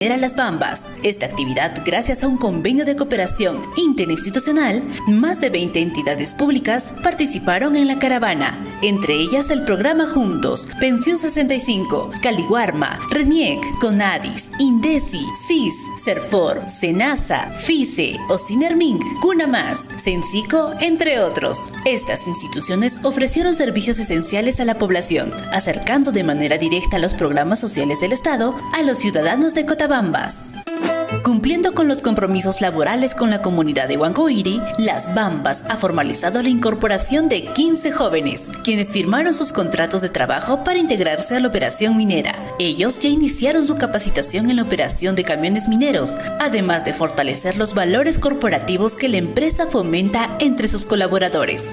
Minera Las Bambas. Esta actividad, gracias a un convenio de cooperación interinstitucional, más de 20 entidades públicas participaron en la caravana, entre ellas el programa Juntos, Pensión 65, Caliguarma, RENIEC, CONADIS, INDECI, CIS, CERFOR, SENASA, FICE, OSINERMING, CUNAMAS, CENCICO, entre otros. Estas instituciones ofrecieron servicios esenciales a la población, acercando de manera directa los programas sociales del Estado a los ciudadanos de Cotabambas. Cumpliendo con los compromisos laborales con la comunidad de Huancoiri, Las Bambas ha formalizado la incorporación de 15 jóvenes, quienes firmaron sus contratos de trabajo para integrarse a la operación minera. Ellos ya iniciaron su capacitación en la operación de camiones mineros, además de fortalecer los valores corporativos que la empresa fomenta entre sus colaboradores.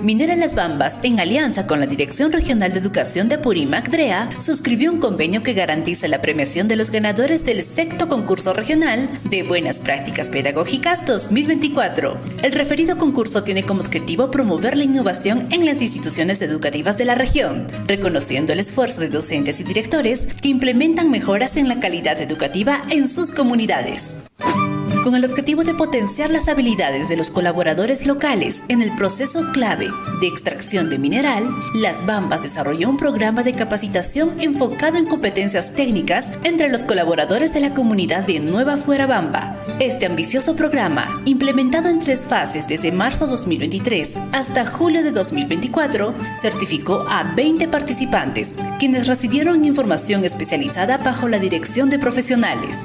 Minera Las Bambas, en alianza con la Dirección Regional de Educación de Apurímac, DREA, suscribió un convenio que garantiza la premiación de los ganadores del sexto concurso regional de Buenas Prácticas Pedagógicas 2024. El referido concurso tiene como objetivo promover la innovación en las instituciones educativas de la región, reconociendo el esfuerzo de docentes y directores que implementan mejoras en la calidad educativa en sus comunidades. Con el objetivo de potenciar las habilidades de los colaboradores locales en el proceso clave de extracción de mineral, Las Bambas desarrolló un programa de capacitación enfocado en competencias técnicas entre los colaboradores de la comunidad de Nueva Fuerabamba. Este ambicioso programa, implementado en 3 fases desde marzo 2023 hasta julio de 2024, certificó a 20 participantes, quienes recibieron información especializada bajo la dirección de profesionales.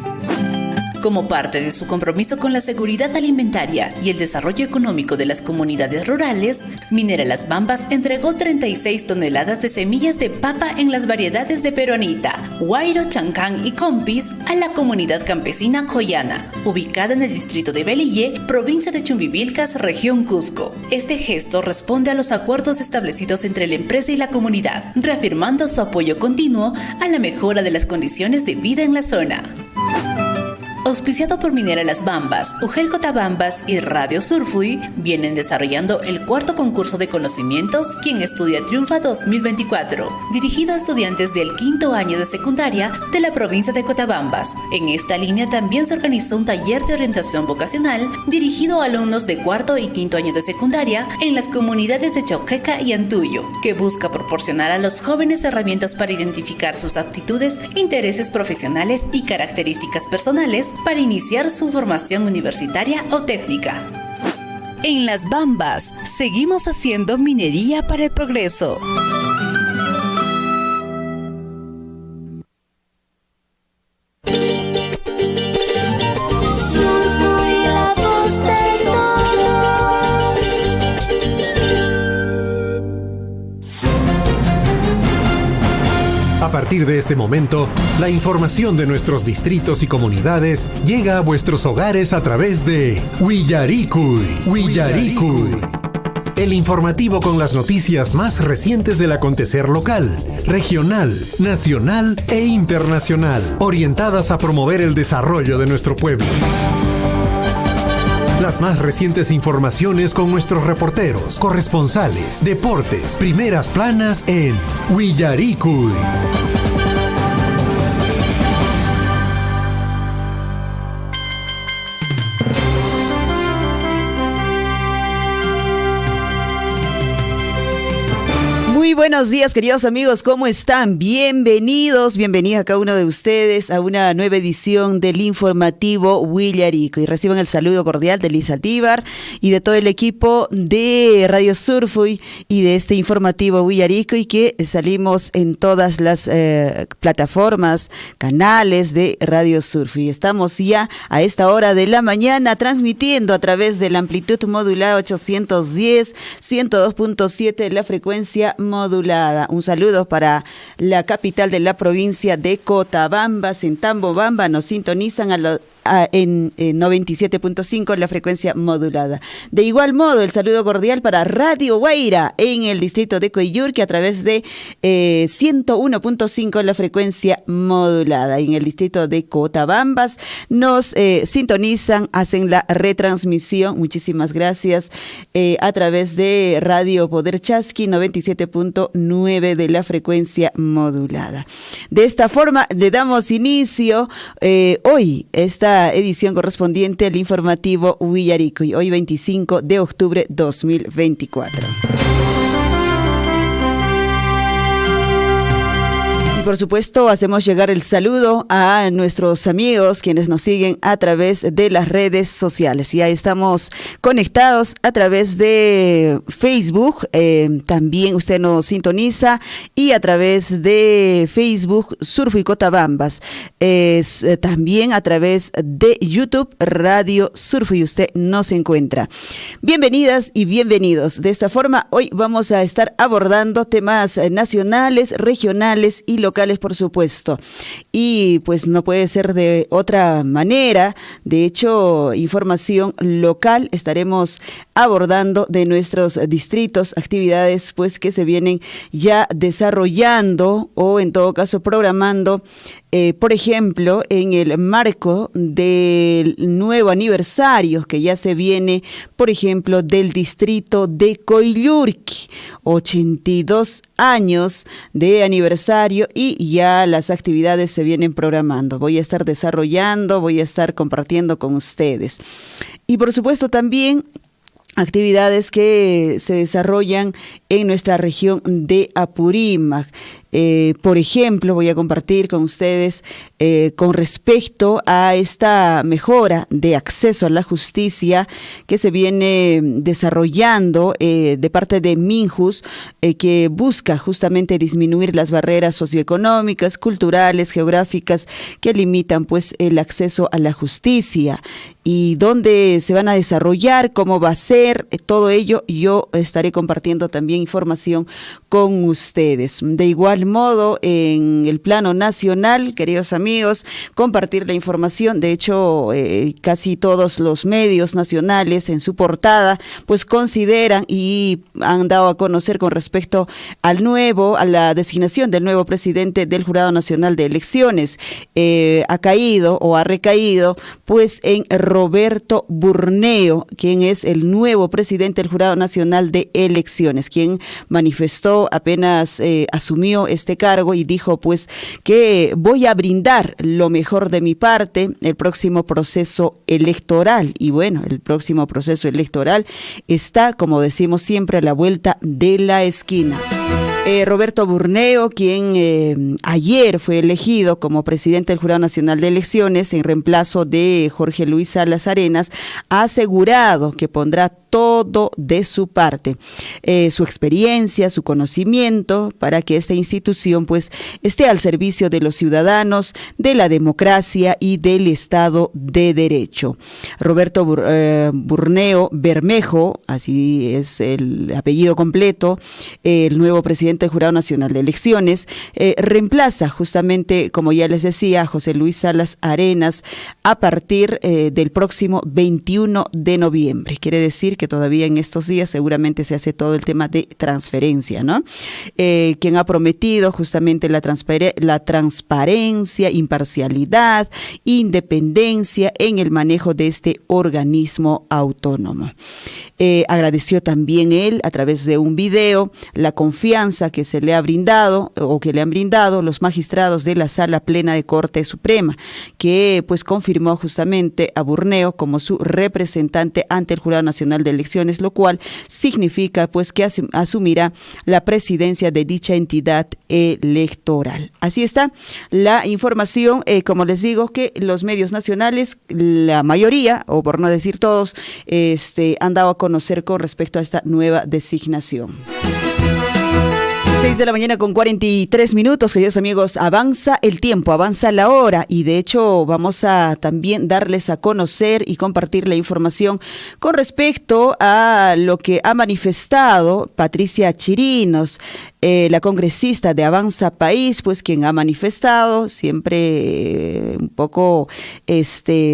Como parte de su compromiso con la seguridad alimentaria y el desarrollo económico de las comunidades rurales, Minera Las Bambas entregó 36 toneladas de semillas de papa en las variedades de peruanita, guairo, chancán y compis a la comunidad campesina Coyana, ubicada en el distrito de Velille, provincia de Chumbivilcas, región Cusco. Este gesto responde a los acuerdos establecidos entre la empresa y la comunidad, reafirmando su apoyo continuo a la mejora de las condiciones de vida en la zona. Auspiciado por Minera Las Bambas, UGEL Cotabambas y Radio Surfui, vienen desarrollando el 4º concurso de conocimientos Quien Estudia Triunfa 2024, dirigido a estudiantes del 5º año de secundaria de la provincia de Cotabambas. En esta línea también se organizó un taller de orientación vocacional dirigido a alumnos de 4º y 5º año de secundaria en las comunidades de Chauqueca y Antuyo, que busca proporcionar a los jóvenes herramientas para identificar sus aptitudes, intereses profesionales y características personales para iniciar su formación universitaria o técnica. En Las Bambas, seguimos haciendo minería para el progreso. A partir de este momento, la información de nuestros distritos y comunidades llega a vuestros hogares a través de Willaricui. El informativo con las noticias más recientes del acontecer local, regional, nacional e internacional, orientadas a promover el desarrollo de nuestro pueblo. Las más recientes informaciones con nuestros reporteros, corresponsales, deportes, primeras planas en Willaricui. Muy buenos días, queridos amigos, ¿cómo están? Bienvenidos a cada uno de ustedes a una nueva edición del informativo Willaricui. Y reciban el saludo cordial de Liz Altívar y de todo el equipo de Radio Surfui y de este informativo Willaricui, que salimos en todas las plataformas, canales de Radio Surfui. Estamos ya a esta hora de la mañana transmitiendo a través de la amplitud modulada 810, 102.7, la frecuencia modulada. Un saludo para la capital de la provincia de Cotabambas. En Tambobamba nos sintonizan a en 97.5 la frecuencia modulada. De igual modo, el saludo cordial para Radio Guaira en el distrito de Coyurque a través de 101.5 la frecuencia modulada. En el distrito de Cotabambas nos sintonizan, hacen la retransmisión, muchísimas gracias, a través de Radio Poder Chasqui 97.9 de la frecuencia modulada. De esta forma le damos inicio hoy esta edición correspondiente al informativo Huillaricoy, hoy 25 de octubre 2024. Y por supuesto hacemos llegar el saludo a nuestros amigos quienes nos siguen a través de las redes sociales. Ya estamos conectados a través de Facebook, también usted nos sintoniza, y a través de Facebook Surfo y Cotabambas, también a través de YouTube Radio Surfo, y usted nos encuentra. Bienvenidas y bienvenidos. De esta forma hoy vamos a estar abordando temas nacionales, regionales y locales, por supuesto, y pues no puede ser de otra manera. De hecho, información local estaremos abordando de nuestros distritos, actividades pues que se vienen ya desarrollando o en todo caso programando. Por ejemplo, en el marco del nuevo aniversario que ya se viene, por ejemplo, del distrito de Coyurque, 82 años de aniversario, y ya las actividades se vienen programando. Voy a estar desarrollando, voy a estar compartiendo con ustedes. Y por supuesto también actividades que se desarrollan en nuestra región de Apurímac. Por ejemplo, voy a compartir con ustedes con respecto a esta mejora de acceso a la justicia que se viene desarrollando de parte de Minjus, que busca justamente disminuir las barreras socioeconómicas, culturales, geográficas que limitan pues el acceso a la justicia, y dónde se van a desarrollar, cómo va a ser, todo ello yo estaré compartiendo también información con ustedes. De igual modo, en el plano nacional, queridos amigos, compartir la información. De hecho, casi todos los medios nacionales en su portada pues consideran y han dado a conocer con respecto a la designación del nuevo presidente del Jurado Nacional de Elecciones. Ha caído o ha recaído pues en Roberto Burneo, quien es el nuevo presidente del Jurado Nacional de Elecciones, quien manifestó apenas asumió este cargo y dijo pues que voy a brindar lo mejor de mi parte el próximo proceso electoral. Y bueno, el próximo proceso electoral está, como decimos siempre, a la vuelta de la esquina. Roberto Burneo, quien ayer fue elegido como presidente del Jurado Nacional de Elecciones en reemplazo de Jorge Luis Salas Arenas, ha asegurado que pondrá todo de su parte, su experiencia, su conocimiento, para que esta institución pues esté al servicio de los ciudadanos, de la democracia y del Estado de Derecho. Roberto Burneo Bermejo, así es el apellido completo, el nuevo presidente del Jurado Nacional de Elecciones, reemplaza justamente, como ya les decía, a José Luis Salas Arenas a partir del próximo 21 de noviembre. Quiere decir que todavía en estos días seguramente se hace todo el tema de transferencia, ¿no? Quien ha prometido justamente la transparencia, imparcialidad, independencia en el manejo de este organismo autónomo. Agradeció también él, a través de un video, la confianza que se le ha brindado o que le han brindado los magistrados de la Sala Plena de Corte Suprema, que pues confirmó justamente a Burneo como su representante ante el Jurado Nacional de Elecciones, lo cual significa pues que asumirá la presidencia de dicha entidad electoral. Así está la información, como les digo, que los medios nacionales, la mayoría, o por no decir todos, han dado a conocer con respecto a esta nueva designación. 6 de la mañana con 43 minutos, queridos amigos, avanza el tiempo, avanza la hora, y de hecho vamos a también darles a conocer y compartir la información con respecto a lo que ha manifestado Patricia Chirinos, la congresista de Avanza País, pues quien ha manifestado siempre un poco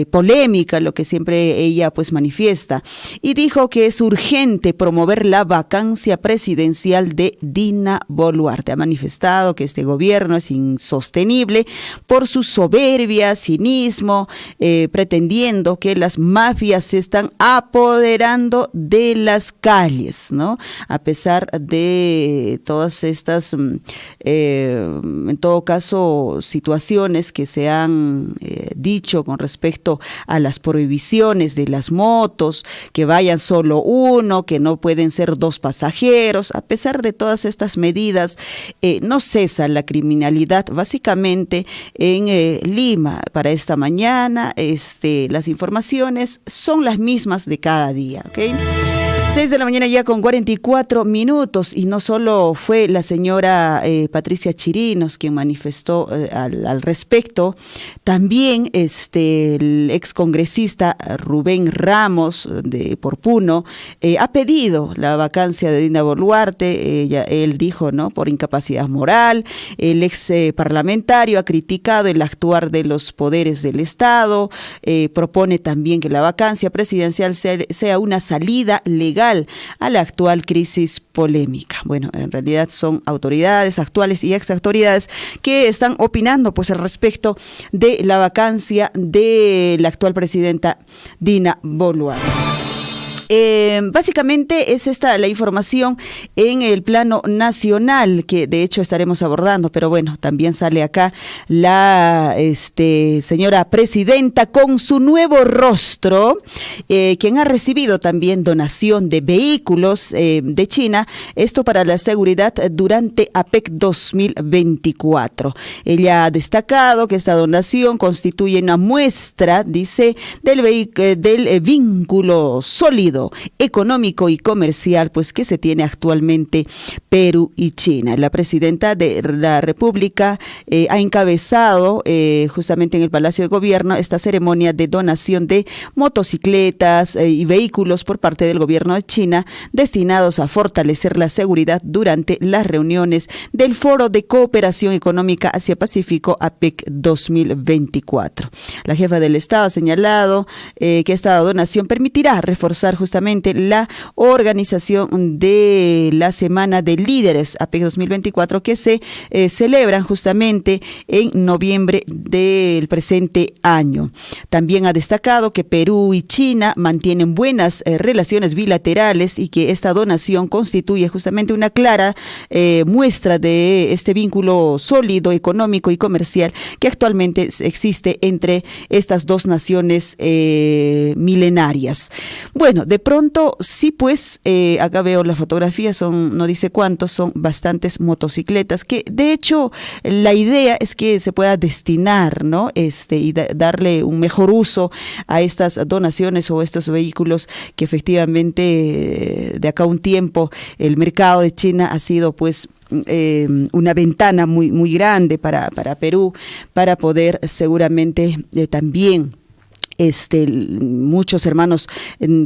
polémica lo que siempre ella pues manifiesta, y dijo que es urgente promover la vacancia presidencial de Dina Boluarte. Ha manifestado que este gobierno es insostenible por su soberbia, cinismo, pretendiendo que las mafias se están apoderando de las calles, ¿no? A pesar de todas estas, en todo caso, situaciones que se han dicho con respecto a las prohibiciones de las motos, que vayan solo uno, que no pueden ser dos pasajeros. A pesar de todas estas medidas, no cesa la criminalidad, básicamente en Lima. Para esta mañana, las informaciones son las mismas de cada día, ¿ok? 6 de la mañana ya con 44 minutos, y no solo fue la señora Patricia Chirinos quien manifestó al respecto, también el excongresista Rubén Ramos por Puno ha pedido la vacancia de Dina Boluarte. Él dijo, ¿no?, por incapacidad moral. El ex parlamentario ha criticado el actuar de los poderes del Estado, propone también que la vacancia presidencial sea una salida legal a la actual crisis polémica. Bueno, en realidad son autoridades actuales y ex autoridades que están opinando pues al respecto de la vacancia de la actual presidenta Dina Boluarte. Básicamente es esta la información en el plano nacional, que de hecho estaremos abordando, pero bueno, también sale acá la señora presidenta con su nuevo rostro, quien ha recibido también donación de vehículos de China, esto para la seguridad durante APEC 2024. Ella ha destacado que esta donación constituye una muestra, dice, del vínculo sólido, económico y comercial pues que se tiene actualmente Perú y China. La presidenta de la República ha encabezado justamente en el Palacio de Gobierno esta ceremonia de donación de motocicletas y vehículos por parte del gobierno de China, destinados a fortalecer la seguridad durante las reuniones del Foro de Cooperación Económica Asia-Pacífico APEC 2024. La jefa del Estado ha señalado que esta donación permitirá reforzar justamente la organización de la Semana de Líderes APEC 2024, que se celebran justamente en noviembre del presente año. También ha destacado que Perú y China mantienen buenas relaciones bilaterales y que esta donación constituye justamente una clara muestra de este vínculo sólido, económico y comercial que actualmente existe entre estas dos naciones milenarias. Bueno, de pronto sí, pues acá veo las fotografías, no dice cuántos, son bastantes motocicletas, que de hecho la idea es que se pueda destinar, ¿no? Y darle un mejor uso a estas donaciones o estos vehículos que efectivamente de acá a un tiempo el mercado de China ha sido pues una ventana muy, muy grande para Perú, para poder seguramente también muchos hermanos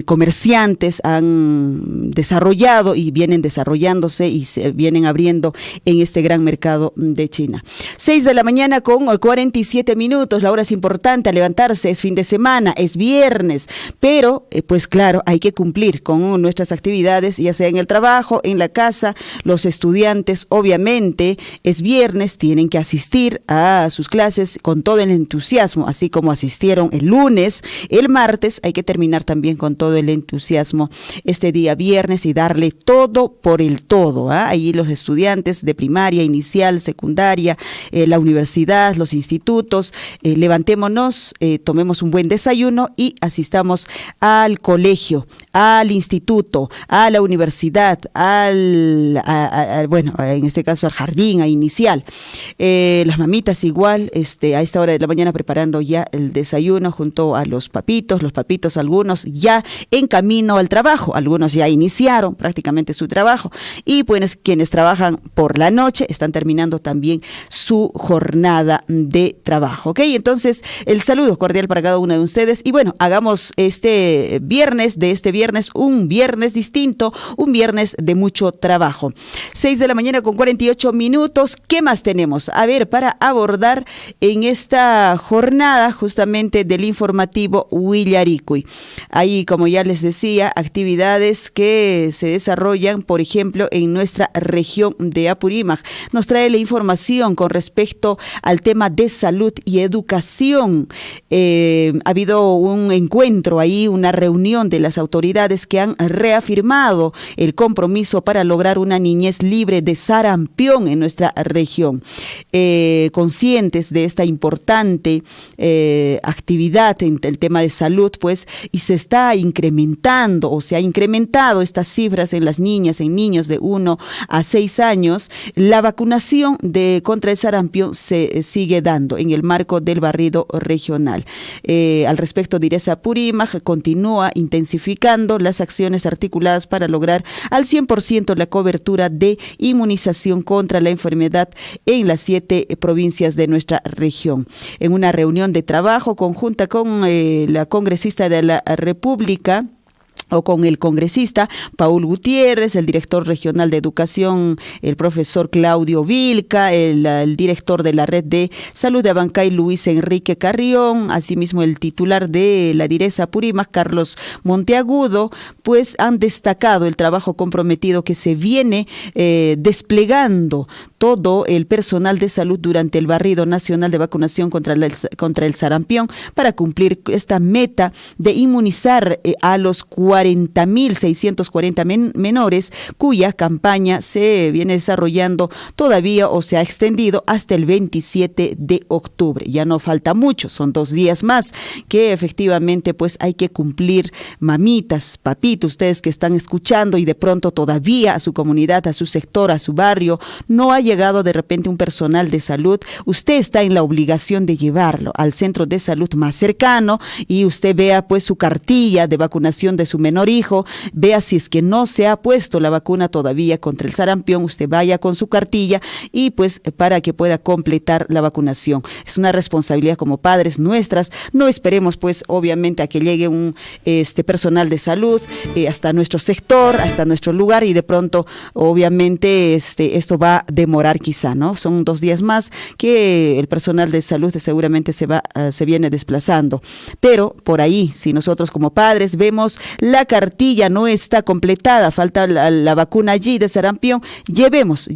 comerciantes han desarrollado y vienen desarrollándose y se vienen abriendo en este gran mercado de China. 6 de la mañana con 47 minutos, la hora es importante a levantarse, es fin de semana, es viernes, pero pues claro, hay que cumplir con nuestras actividades, ya sea en el trabajo, en la casa. Los estudiantes obviamente es viernes, tienen que asistir a sus clases con todo el entusiasmo, así como asistieron el lunes. El martes hay que terminar también con todo el entusiasmo este día viernes y darle todo por el todo. Ahí los estudiantes de primaria, inicial, secundaria, la universidad, los institutos, levantémonos, tomemos un buen desayuno y asistamos al colegio, al instituto, a la universidad, bueno, en este caso al jardín, a inicial. Las mamitas igual, a esta hora de la mañana preparando ya el desayuno junto acompañando a los papitos algunos ya en camino al trabajo, algunos ya iniciaron prácticamente su trabajo y pues quienes trabajan por la noche están terminando también su jornada de trabajo, ¿ok? Entonces, el saludo cordial para cada uno de ustedes y bueno, hagamos este viernes un viernes distinto, un viernes de mucho trabajo. 6 de la mañana con 48 minutos. ¿Qué más tenemos? A ver, para abordar en esta jornada justamente del informativo Willaricui. Ahí, como ya les decía, actividades que se desarrollan, por ejemplo, en nuestra región de Apurímac. Nos trae la información con respecto al tema de salud y educación. Ha habido un encuentro ahí, una reunión de las autoridades que han reafirmado el compromiso para lograr una niñez libre de sarampión en nuestra región. Conscientes de esta importante actividad en el tema de salud, pues, y se está incrementando o se ha incrementado estas cifras en las niñas, en niños de 1 a 6 años, la vacunación contra el sarampión se sigue dando en el marco del barrido regional. Al respecto, Direza Apurímac continúa intensificando las acciones articuladas para lograr al 100% la cobertura de inmunización contra la enfermedad en las 7 provincias de nuestra región. En una reunión de trabajo conjunta con la congresista de la República, o con el congresista Paul Gutiérrez, el director regional de educación, el profesor Claudio Vilca, el director de la red de salud de Abancay, Luis Enrique Carrión, asimismo el titular de la Direza Apurímac, Carlos Monteagudo, pues han destacado el trabajo comprometido que se viene desplegando todo el personal de salud durante el barrido nacional de vacunación contra el sarampión para cumplir esta meta de inmunizar a los 40.640 menores cuya campaña se viene desarrollando todavía o se ha extendido hasta el 27 de octubre. Ya no falta mucho, son 2 días más que efectivamente pues hay que cumplir. Mamitas, papitos, ustedes que están escuchando y de pronto todavía a su comunidad, a su sector, a su barrio, no ha llegado de repente un personal de salud, usted está en la obligación de llevarlo al centro de salud más cercano y usted vea pues su cartilla de vacunación de su menor hijo, vea si es que no se ha puesto la vacuna todavía contra el sarampión, usted vaya con su cartilla y pues para que pueda completar la vacunación. Es una responsabilidad como padres nuestras, no esperemos pues obviamente a que llegue un personal de salud hasta nuestro sector, hasta nuestro lugar y de pronto obviamente esto va a demorar quizá, ¿no? Son 2 días más que el personal de salud seguramente se viene desplazando, pero por ahí si nosotros como padres vemos la cartilla no está completada, falta la vacuna allí de sarampión, llevemos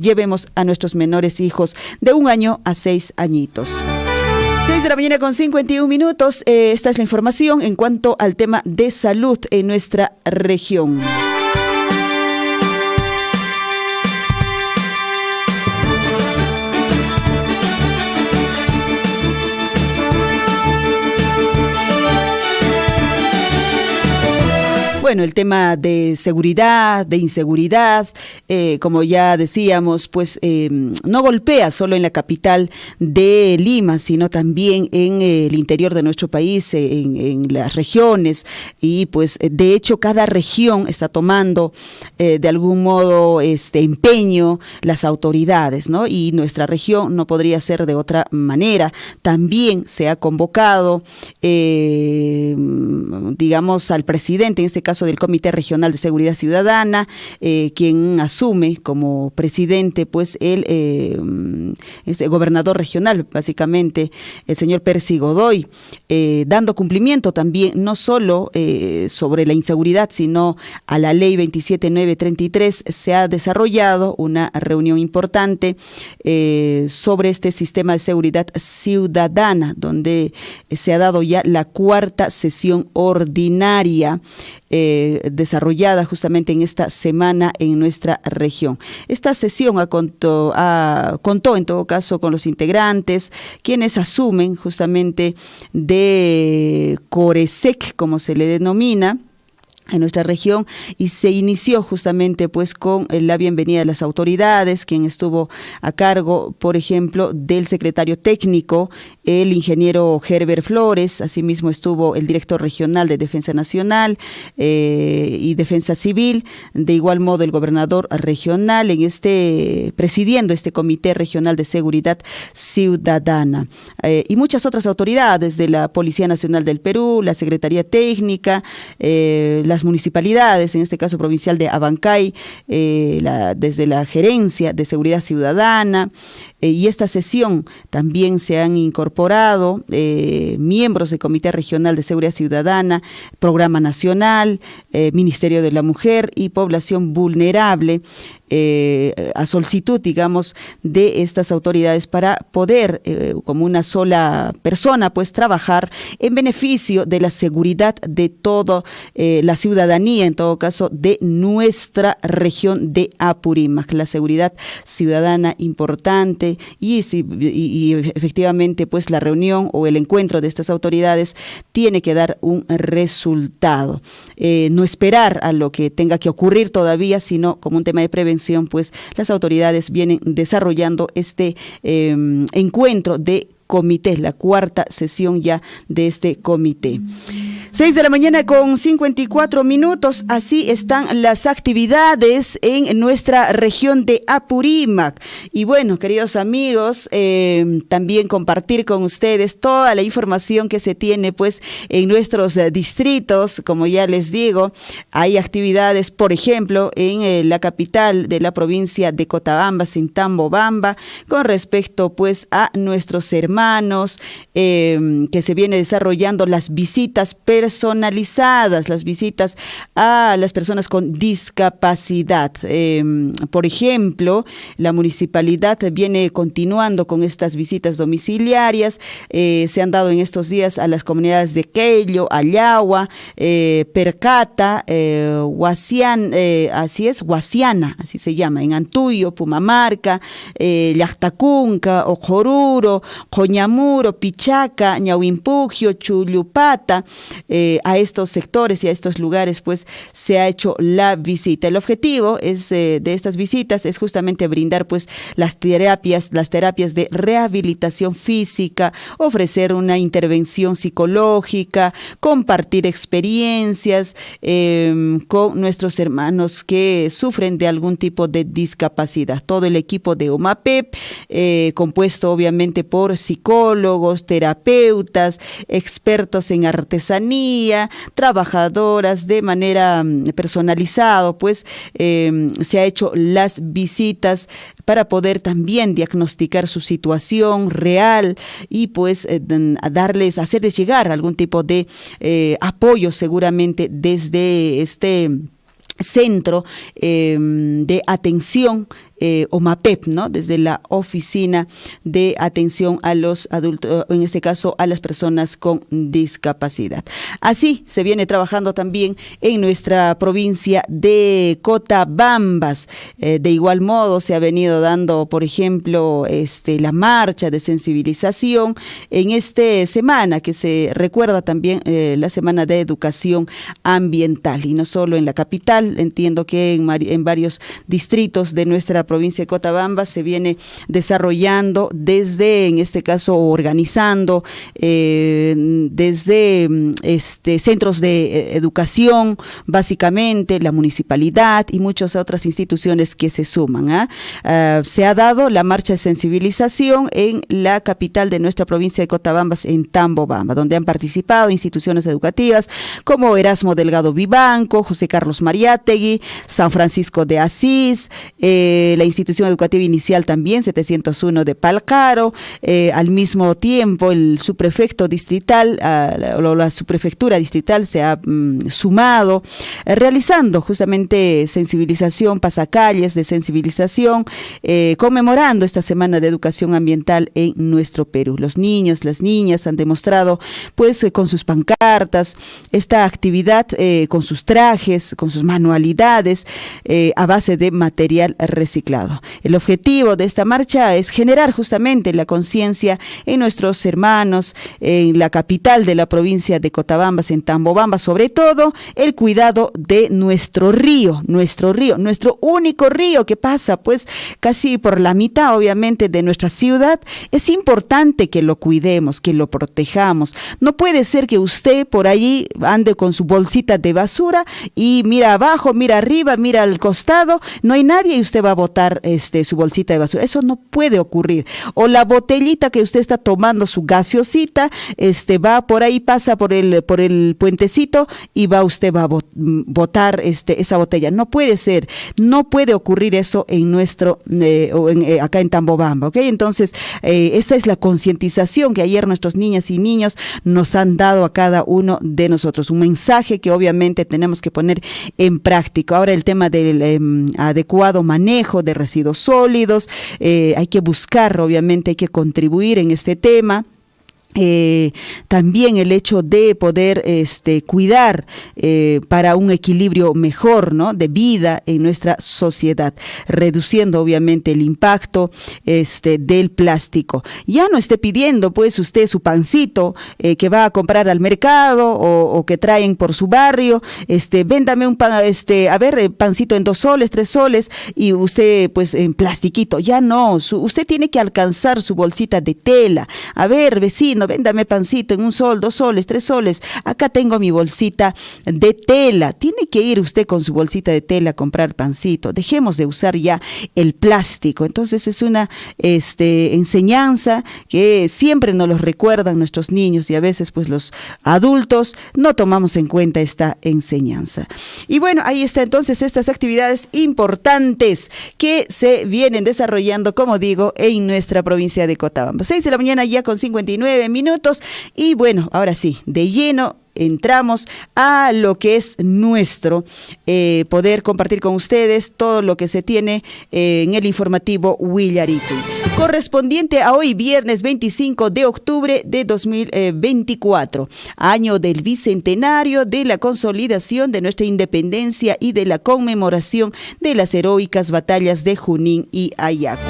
a nuestros menores hijos de 1 año a 6 añitos. 6 de la mañana con 51 minutos, esta es la información en cuanto al tema de salud en nuestra región. Bueno, el tema de seguridad, de inseguridad, como ya decíamos, pues no golpea solo en la capital de Lima, sino también en el interior de nuestro país, en las regiones, y pues de hecho cada región está tomando de algún modo empeño las autoridades, ¿no? Y nuestra región no podría ser de otra manera. También se ha convocado, digamos, al presidente, en este caso del Comité Regional de Seguridad Ciudadana, quien asume como presidente pues el gobernador regional, básicamente el señor Percy Godoy, dando cumplimiento también no solo sobre la inseguridad, sino a la ley 27933. Se ha desarrollado una reunión importante sobre este sistema de seguridad ciudadana, donde se ha dado ya la 4ª sesión ordinaria desarrollada justamente en esta semana en nuestra región. Esta sesión contó en todo caso con los integrantes, quienes asumen justamente de Coresec, como se le denomina, en nuestra región, y se inició justamente pues con la bienvenida de las autoridades, quien estuvo a cargo, por ejemplo, del secretario técnico el ingeniero Herbert Flores, asimismo estuvo el director regional de Defensa Nacional y Defensa Civil, de igual modo el gobernador regional presidiendo este Comité Regional de Seguridad Ciudadana, y muchas otras autoridades de la Policía Nacional del Perú, la Secretaría Técnica, las municipalidades, en este caso provincial de Abancay, desde la Gerencia de Seguridad Ciudadana, y esta sesión también se han incorporado miembros del Comité Regional de Seguridad Ciudadana, Programa Nacional, Ministerio de la Mujer y Población Vulnerable, a solicitud, digamos, de estas autoridades para poder, como una sola persona, pues trabajar en beneficio de la seguridad de toda la ciudadanía, en todo caso, de nuestra región de Apurímac. La seguridad ciudadana importante y efectivamente, pues la reunión o el encuentro de estas autoridades tiene que dar un resultado. No esperar a lo que tenga que ocurrir todavía, sino como un tema de prevención, pues las autoridades vienen desarrollando este encuentro de comité, la cuarta sesión ya de este comité. 6:54 a.m, así están las actividades en nuestra región de Apurímac. Y bueno, queridos amigos, también compartir con ustedes toda la información que se tiene pues en nuestros distritos. Como ya les digo, hay actividades, por ejemplo, en la capital de la provincia de Cotabamba, en Tambobamba, con respecto pues a nuestros hermanos, que se viene desarrollando las visitas personalizadas, las visitas a las personas con discapacidad. Por ejemplo, la municipalidad viene continuando con estas visitas domiciliarias. Se han dado en estos días a las comunidades de Quello, Allagua, Percata, Guasiana, así se llama, en Antuyo, Pumamarca, Llactacunca, Ojoruro, Coñamuro, Pichaca, Ñauimpugio, Chullupata. A estos sectores y a estos lugares pues se ha hecho la visita. El objetivo de estas visitas es justamente brindar pues las terapias de rehabilitación física, ofrecer una intervención psicológica, compartir experiencias con nuestros hermanos que sufren de algún tipo de discapacidad. Todo el equipo de OMAPEP, compuesto obviamente por psicólogos, terapeutas, expertos en artesanía, trabajadoras de manera personalizada, pues se ha hecho las visitas para poder también diagnosticar su situación real y pues hacerles llegar algún tipo de apoyo seguramente desde este centro de atención OMAPEP, ¿no? Desde la oficina de atención a los adultos, en este caso a las personas con discapacidad. Así se viene trabajando también en nuestra provincia de Cotabambas. De igual modo se ha venido dando, por ejemplo, la marcha de sensibilización en esta semana que se recuerda también la Semana de Educación Ambiental, y no solo en la capital. Entiendo que en varios distritos de nuestra provincia de Cotabamba se viene desarrollando desde, en este caso, organizando desde centros de educación, básicamente la municipalidad y muchas otras instituciones que se suman. Se ha dado la marcha de sensibilización en la capital de nuestra provincia de Cotabamba, en Tambobamba, donde han participado instituciones educativas como Erasmo Delgado Vivanco, José Carlos Mariátegui, San Francisco de Asís, la institución educativa inicial también, 701 de Palcaro, al mismo tiempo el subprefecto distrital, la subprefectura distrital se ha sumado, realizando justamente sensibilización, pasacalles de sensibilización, conmemorando esta Semana de Educación Ambiental en nuestro Perú. Los niños, las niñas han demostrado, pues, con sus pancartas, esta actividad, con sus trajes, con sus manualidades, a base de material reciclado. reciclado. El objetivo de esta marcha es generar justamente la conciencia en nuestros hermanos, en la capital de la provincia de Cotabambas, en Tambobamba, sobre todo el cuidado de nuestro nuestro único río que pasa pues casi por la mitad obviamente de nuestra ciudad. Es importante que lo cuidemos, que lo protejamos. No puede ser que usted por allí ande con su bolsita de basura y mira abajo, mira arriba, mira al costado, no hay nadie y usted va a botar su bolsita de basura. Eso no puede ocurrir. O la botellita que usted está tomando, su gaseosita, va por ahí, pasa por el puentecito y usted va a botar esa botella. No puede ser, no puede ocurrir eso en nuestro, acá en Tambobamba, ¿ok? Entonces, esa es la concientización que ayer nuestros niñas y niños nos han dado a cada uno de nosotros. Un mensaje que obviamente tenemos que poner en práctica. Ahora el tema del adecuado manejo de residuos sólidos, hay que buscar, obviamente hay que contribuir en este tema. También el hecho de poder cuidar para un equilibrio mejor, ¿no?, de vida en nuestra sociedad, reduciendo obviamente el impacto del plástico. Ya no esté pidiendo pues usted su pancito que va a comprar al mercado o que traen por su barrio, véndame un pan, pancito en 2 soles, 3 soles y usted pues en plastiquito. Ya no, usted tiene que alcanzar su bolsita de tela. A ver, vecino, véndame pancito en 1 sol, 2 soles, 3 soles. Acá tengo mi bolsita de tela. Tiene que ir usted con su bolsita de tela a comprar pancito. Dejemos de usar ya el plástico. Entonces es una enseñanza que siempre nos lo recuerdan nuestros niños y a veces pues los adultos no tomamos en cuenta esta enseñanza. Y bueno, ahí está entonces estas actividades importantes que se vienen desarrollando, como digo, en nuestra provincia de Cotabamba. 6 de la mañana ya con 59 minutos y bueno, ahora sí, de lleno entramos a lo que es nuestro, poder compartir con ustedes todo lo que se tiene en el informativo Willaricui, correspondiente a hoy, viernes 25 de octubre de 2024, año del bicentenario de la consolidación de nuestra independencia y de la conmemoración de las heroicas batallas de Junín y Ayacucho.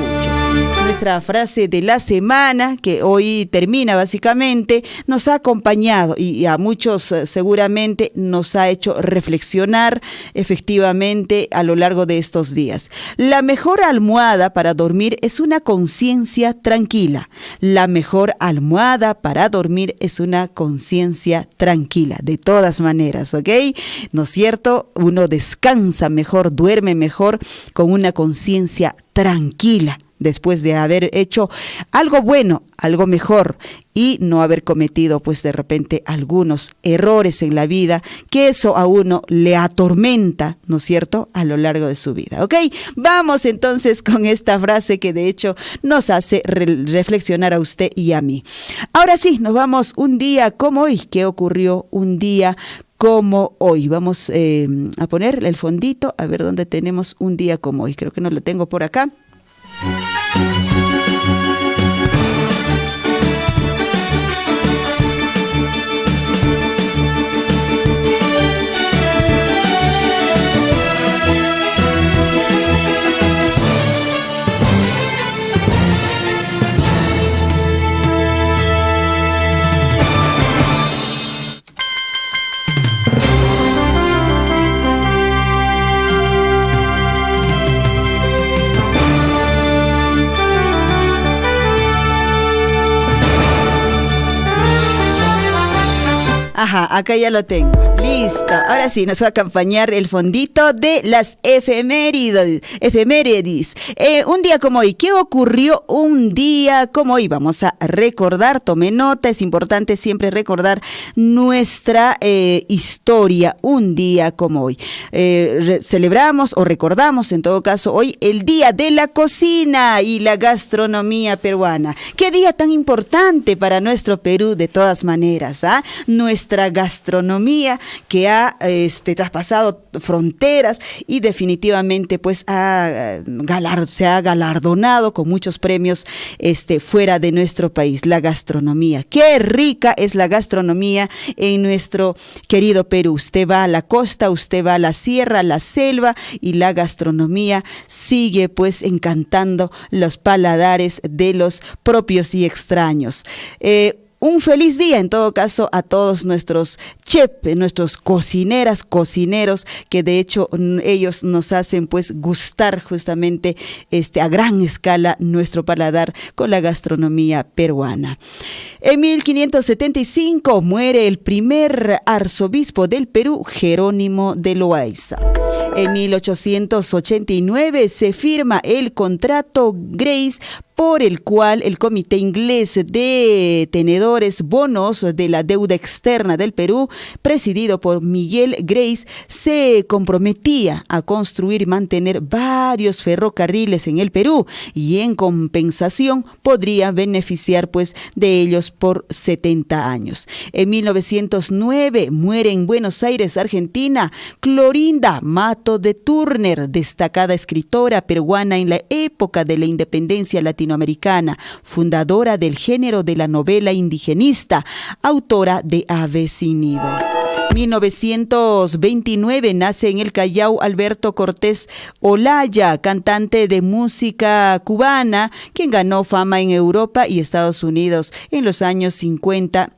Nuestra frase de la semana, que hoy termina básicamente, nos ha acompañado y a muchos seguramente nos ha hecho reflexionar efectivamente a lo largo de estos días. La mejor almohada para dormir es una conciencia tranquila. La mejor almohada para dormir es una conciencia tranquila, de todas maneras, ¿ok? ¿No es cierto? Uno descansa mejor, duerme mejor con una conciencia tranquila, después de haber hecho algo bueno, algo mejor y no haber cometido pues de repente algunos errores en la vida, que eso a uno le atormenta, ¿no es cierto?, a lo largo de su vida, ¿ok? Vamos entonces con esta frase que de hecho nos hace reflexionar a usted y a mí. Ahora sí, nos vamos un día como hoy. ¿Qué ocurrió un día como hoy? Vamos a poner el fondito, a ver dónde tenemos un día como hoy. Creo que no lo tengo por acá. Ajá, acá ya lo tengo. Listo. Ahora sí, nos va a acompañar el fondito de las efemérides. Un día como hoy. ¿Qué ocurrió un día como hoy? Vamos a recordar, tome nota, es importante siempre recordar nuestra historia un día como hoy. Celebramos o recordamos en todo caso hoy el Día de la Cocina y la Gastronomía Peruana. Qué día tan importante para nuestro Perú de todas maneras, ¿ah? Nuestra gastronomía que ha traspasado fronteras y definitivamente pues se ha galardonado con muchos premios fuera de nuestro país. La gastronomía, qué rica es la gastronomía en nuestro querido Perú. Usted va a la costa, usted va a la sierra, a la selva, y la gastronomía sigue pues encantando los paladares de los propios y extraños. Un feliz día en todo caso a todos nuestros chefs, nuestros cocineros, que de hecho ellos nos hacen pues gustar justamente a gran escala nuestro paladar con la gastronomía peruana. En 1575 muere el primer arzobispo del Perú, Jerónimo de Loaiza. En 1889 se firma el contrato Grace, por el cual el Comité Inglés de Tenedores Bonos de la Deuda Externa del Perú, presidido por Miguel Grace, se comprometía a construir y mantener varios ferrocarriles en el Perú, y en compensación podría beneficiar pues de ellos por 70 años. En 1909 muere en Buenos Aires, Argentina, Clorinda Mato de Turner, destacada escritora peruana en la época de la independencia latinoamericana, fundadora del género de la novela indigenista, autora de Ave sin nido. 1929 nace en el Callao Alberto Cortés Olaya, cantante de música cubana, quien ganó fama en Europa y Estados Unidos en los años 50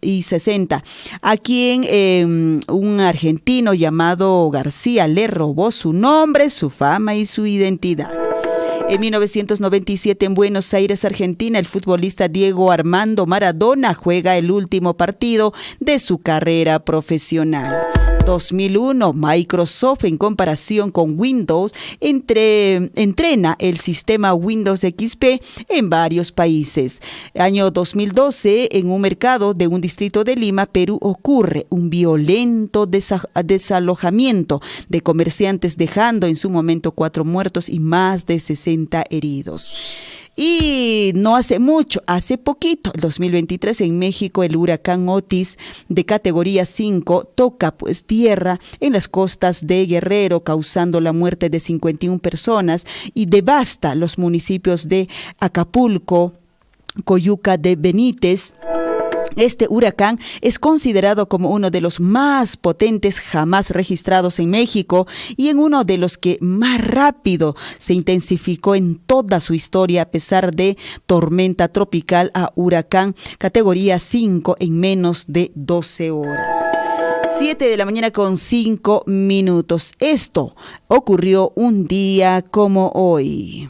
y 60, a quien un argentino llamado García le robó su nombre, su fama y su identidad. En 1997 en Buenos Aires, Argentina, el futbolista Diego Armando Maradona juega el último partido de su carrera profesional. 2001, Microsoft, en comparación con Windows, entrena el sistema Windows XP en varios países. Año 2012, en un mercado de un distrito de Lima, Perú, ocurre un violento desalojamiento de comerciantes, dejando en su momento 4 muertos y más de 60 heridos. Y no hace mucho, hace poquito, el 2023 en México, el huracán Otis de categoría 5 toca pues tierra en las costas de Guerrero, causando la muerte de 51 personas y devasta los municipios de Acapulco, Coyuca de Benítez. Este huracán es considerado como uno de los más potentes jamás registrados en México y en uno de los que más rápido se intensificó en toda su historia, a pesar de tormenta tropical a huracán categoría 5 en menos de 12 horas. 7 de la mañana con 5 minutos. Esto ocurrió un día como hoy.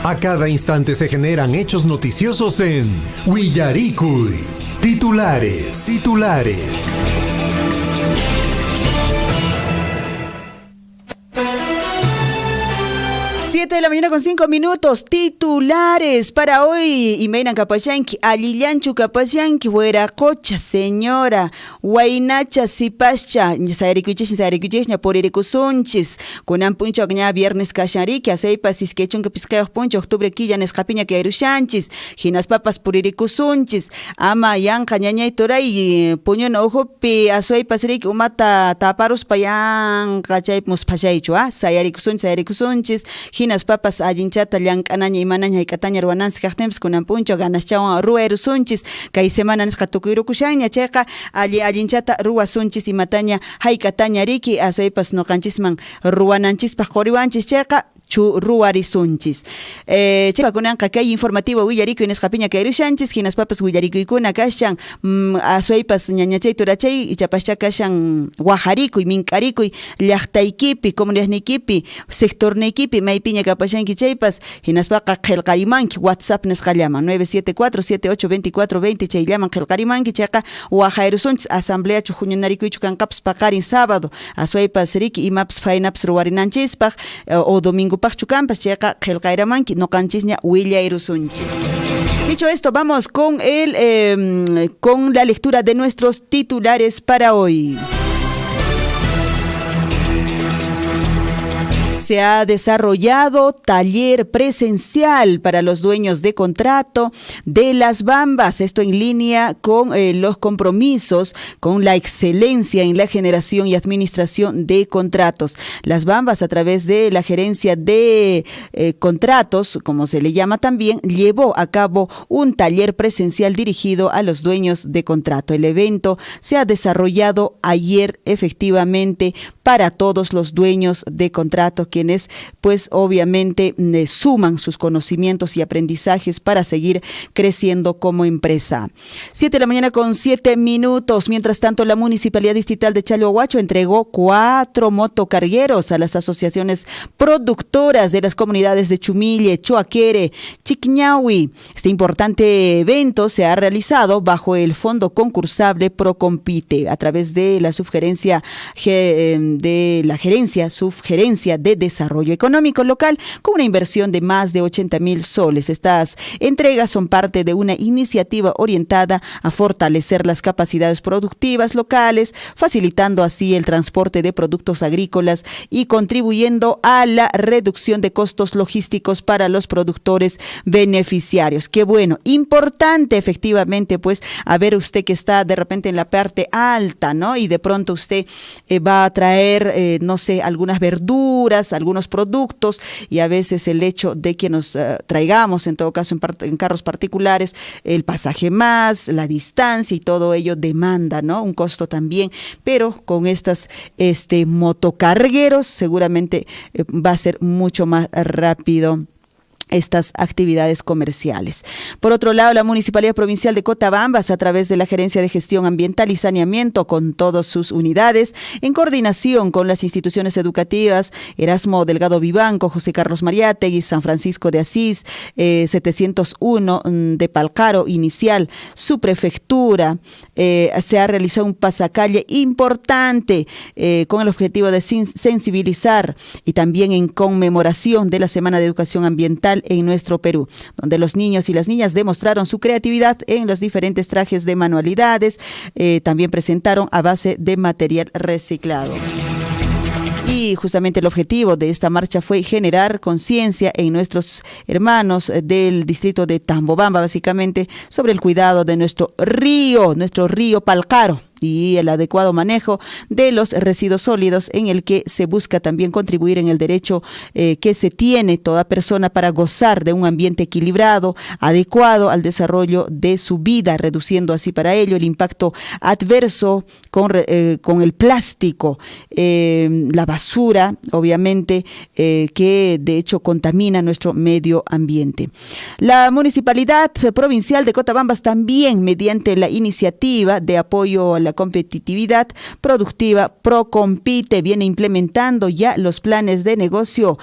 A cada instante se generan hechos noticiosos en Willaricui. Titulares. 7 de la mañana con 5 minutos. Titulares para hoy. Imena Capachanqui, Alillanchu Capachanqui, Hueracocha, señora, Huaynacha, Sipascha, Sayrikuchis, Poriricusunchis, Kunan Puncho, Gña, Viernes Cachanriqui, Aceipas, Isquechunca, Piscayo, Puncho, Octubre, Quilla, Nescapiña, Queirushanchis, Ginas Papas, Poriricusunchis, Ama, Yanca, Ñaña y Toray, Puño, Ojopi, Aceipas, Rick, Umata, Taparus, Payan, Cachay, Muspachaicho, Sayrikusunchis, Ginas Papas, Allinchata, Llankanaña y Manaña y Cataña, Ruanans, Cajtems, Kunan Puncho, Ganas Chawan, Ruerusunchis, Kai Semanas, Katukuirukushaña, Checa, Allinchata, Ruasunchis y Mataña, Hay Cataña, Riki, Aceipas, no canchisman, Ruananchis, Pajoriwanchis, Checa, Chu Ruarisunchis. Chepa kunan kakay informativo Willarico en Escapiña Cairushanchis, Ginas Papas Willarico y Kuna Kashan, Azueipas Ñañachay Turachay, y Chapascha Kashan Guajarico y Mincarico y Llachtaikipi, Comunidadnikipi, Sectornikipi, Maipiña Capashanki Chaypas, Ginas Paca Kelkaimanki, WhatsApp Nescallama, 974-782420, Chaylaman Kelkarimanki, Chaca, Guajairusunchis, Asamblea Chujunarico y Chucancaps Pacarin sábado, Azueipas Riki y Maps Fainaps Ruarinanchispach, o domingo Pachucampas, Checa, Kelkairamanki, no canchisña, Willairusunchis. Dicho esto, vamos con la lectura de nuestros titulares para hoy. Se ha desarrollado taller presencial para los dueños de contrato de Las Bambas, esto en línea con los compromisos, con la excelencia en la generación y administración de contratos. Las Bambas, a través de la gerencia de contratos, como se le llama también, llevó a cabo un taller presencial dirigido a los dueños de contrato. El evento se ha desarrollado ayer efectivamente para todos los dueños de contrato, quienes pues obviamente suman sus conocimientos y aprendizajes para seguir creciendo como empresa. 7:07 a.m. Mientras tanto, la Municipalidad Distrital de Chalhuahuacho entregó 4 motocargueros a las asociaciones productoras de las comunidades de Chumille, Choaquere, Chiquñahui. Este importante evento se ha realizado bajo el fondo concursable Procompite a través de la subgerencia Subgerencia de Desarrollo Económico Local, con una inversión de más de 80,000 soles. Estas entregas son parte de una iniciativa orientada a fortalecer las capacidades productivas locales, facilitando así el transporte de productos agrícolas y contribuyendo a la reducción de costos logísticos para los productores beneficiarios. Qué bueno, importante efectivamente, pues, a ver usted que está de repente en la parte alta, ¿no? Y de pronto usted va a traer, no sé, algunas verduras, algunos productos, y a veces el hecho de que nos traigamos, en todo caso en carros particulares, el pasaje más, la distancia y todo ello demanda, ¿no? Un costo también, pero con estas motocargueros seguramente va a ser mucho más rápido estas actividades comerciales. Por otro lado, la Municipalidad Provincial de Cotabambas, a través de la Gerencia de Gestión Ambiental y Saneamiento, con todas sus unidades, en coordinación con las instituciones educativas, Erasmo Delgado Vivanco, José Carlos Mariátegui, San Francisco de Asís, 701 de Palcaro Inicial, su prefectura, se ha realizado un pasacalle importante con el objetivo de sensibilizar y también en conmemoración de la Semana de Educación Ambiental en nuestro Perú, donde los niños y las niñas demostraron su creatividad en los diferentes trajes de manualidades, también presentaron a base de material reciclado. Y justamente el objetivo de esta marcha fue generar conciencia en nuestros hermanos del distrito de Tambobamba, básicamente, sobre el cuidado de nuestro río Palcaro, y el adecuado manejo de los residuos sólidos, en el que se busca también contribuir en el derecho que se tiene toda persona para gozar de un ambiente equilibrado, adecuado al desarrollo de su vida, reduciendo así para ello el impacto adverso con el plástico, la basura, obviamente, que de hecho contamina nuestro medio ambiente. La Municipalidad Provincial de Cotabambas también, mediante la iniciativa de apoyo a la competitividad productiva Procompite, viene implementando ya los planes de negocio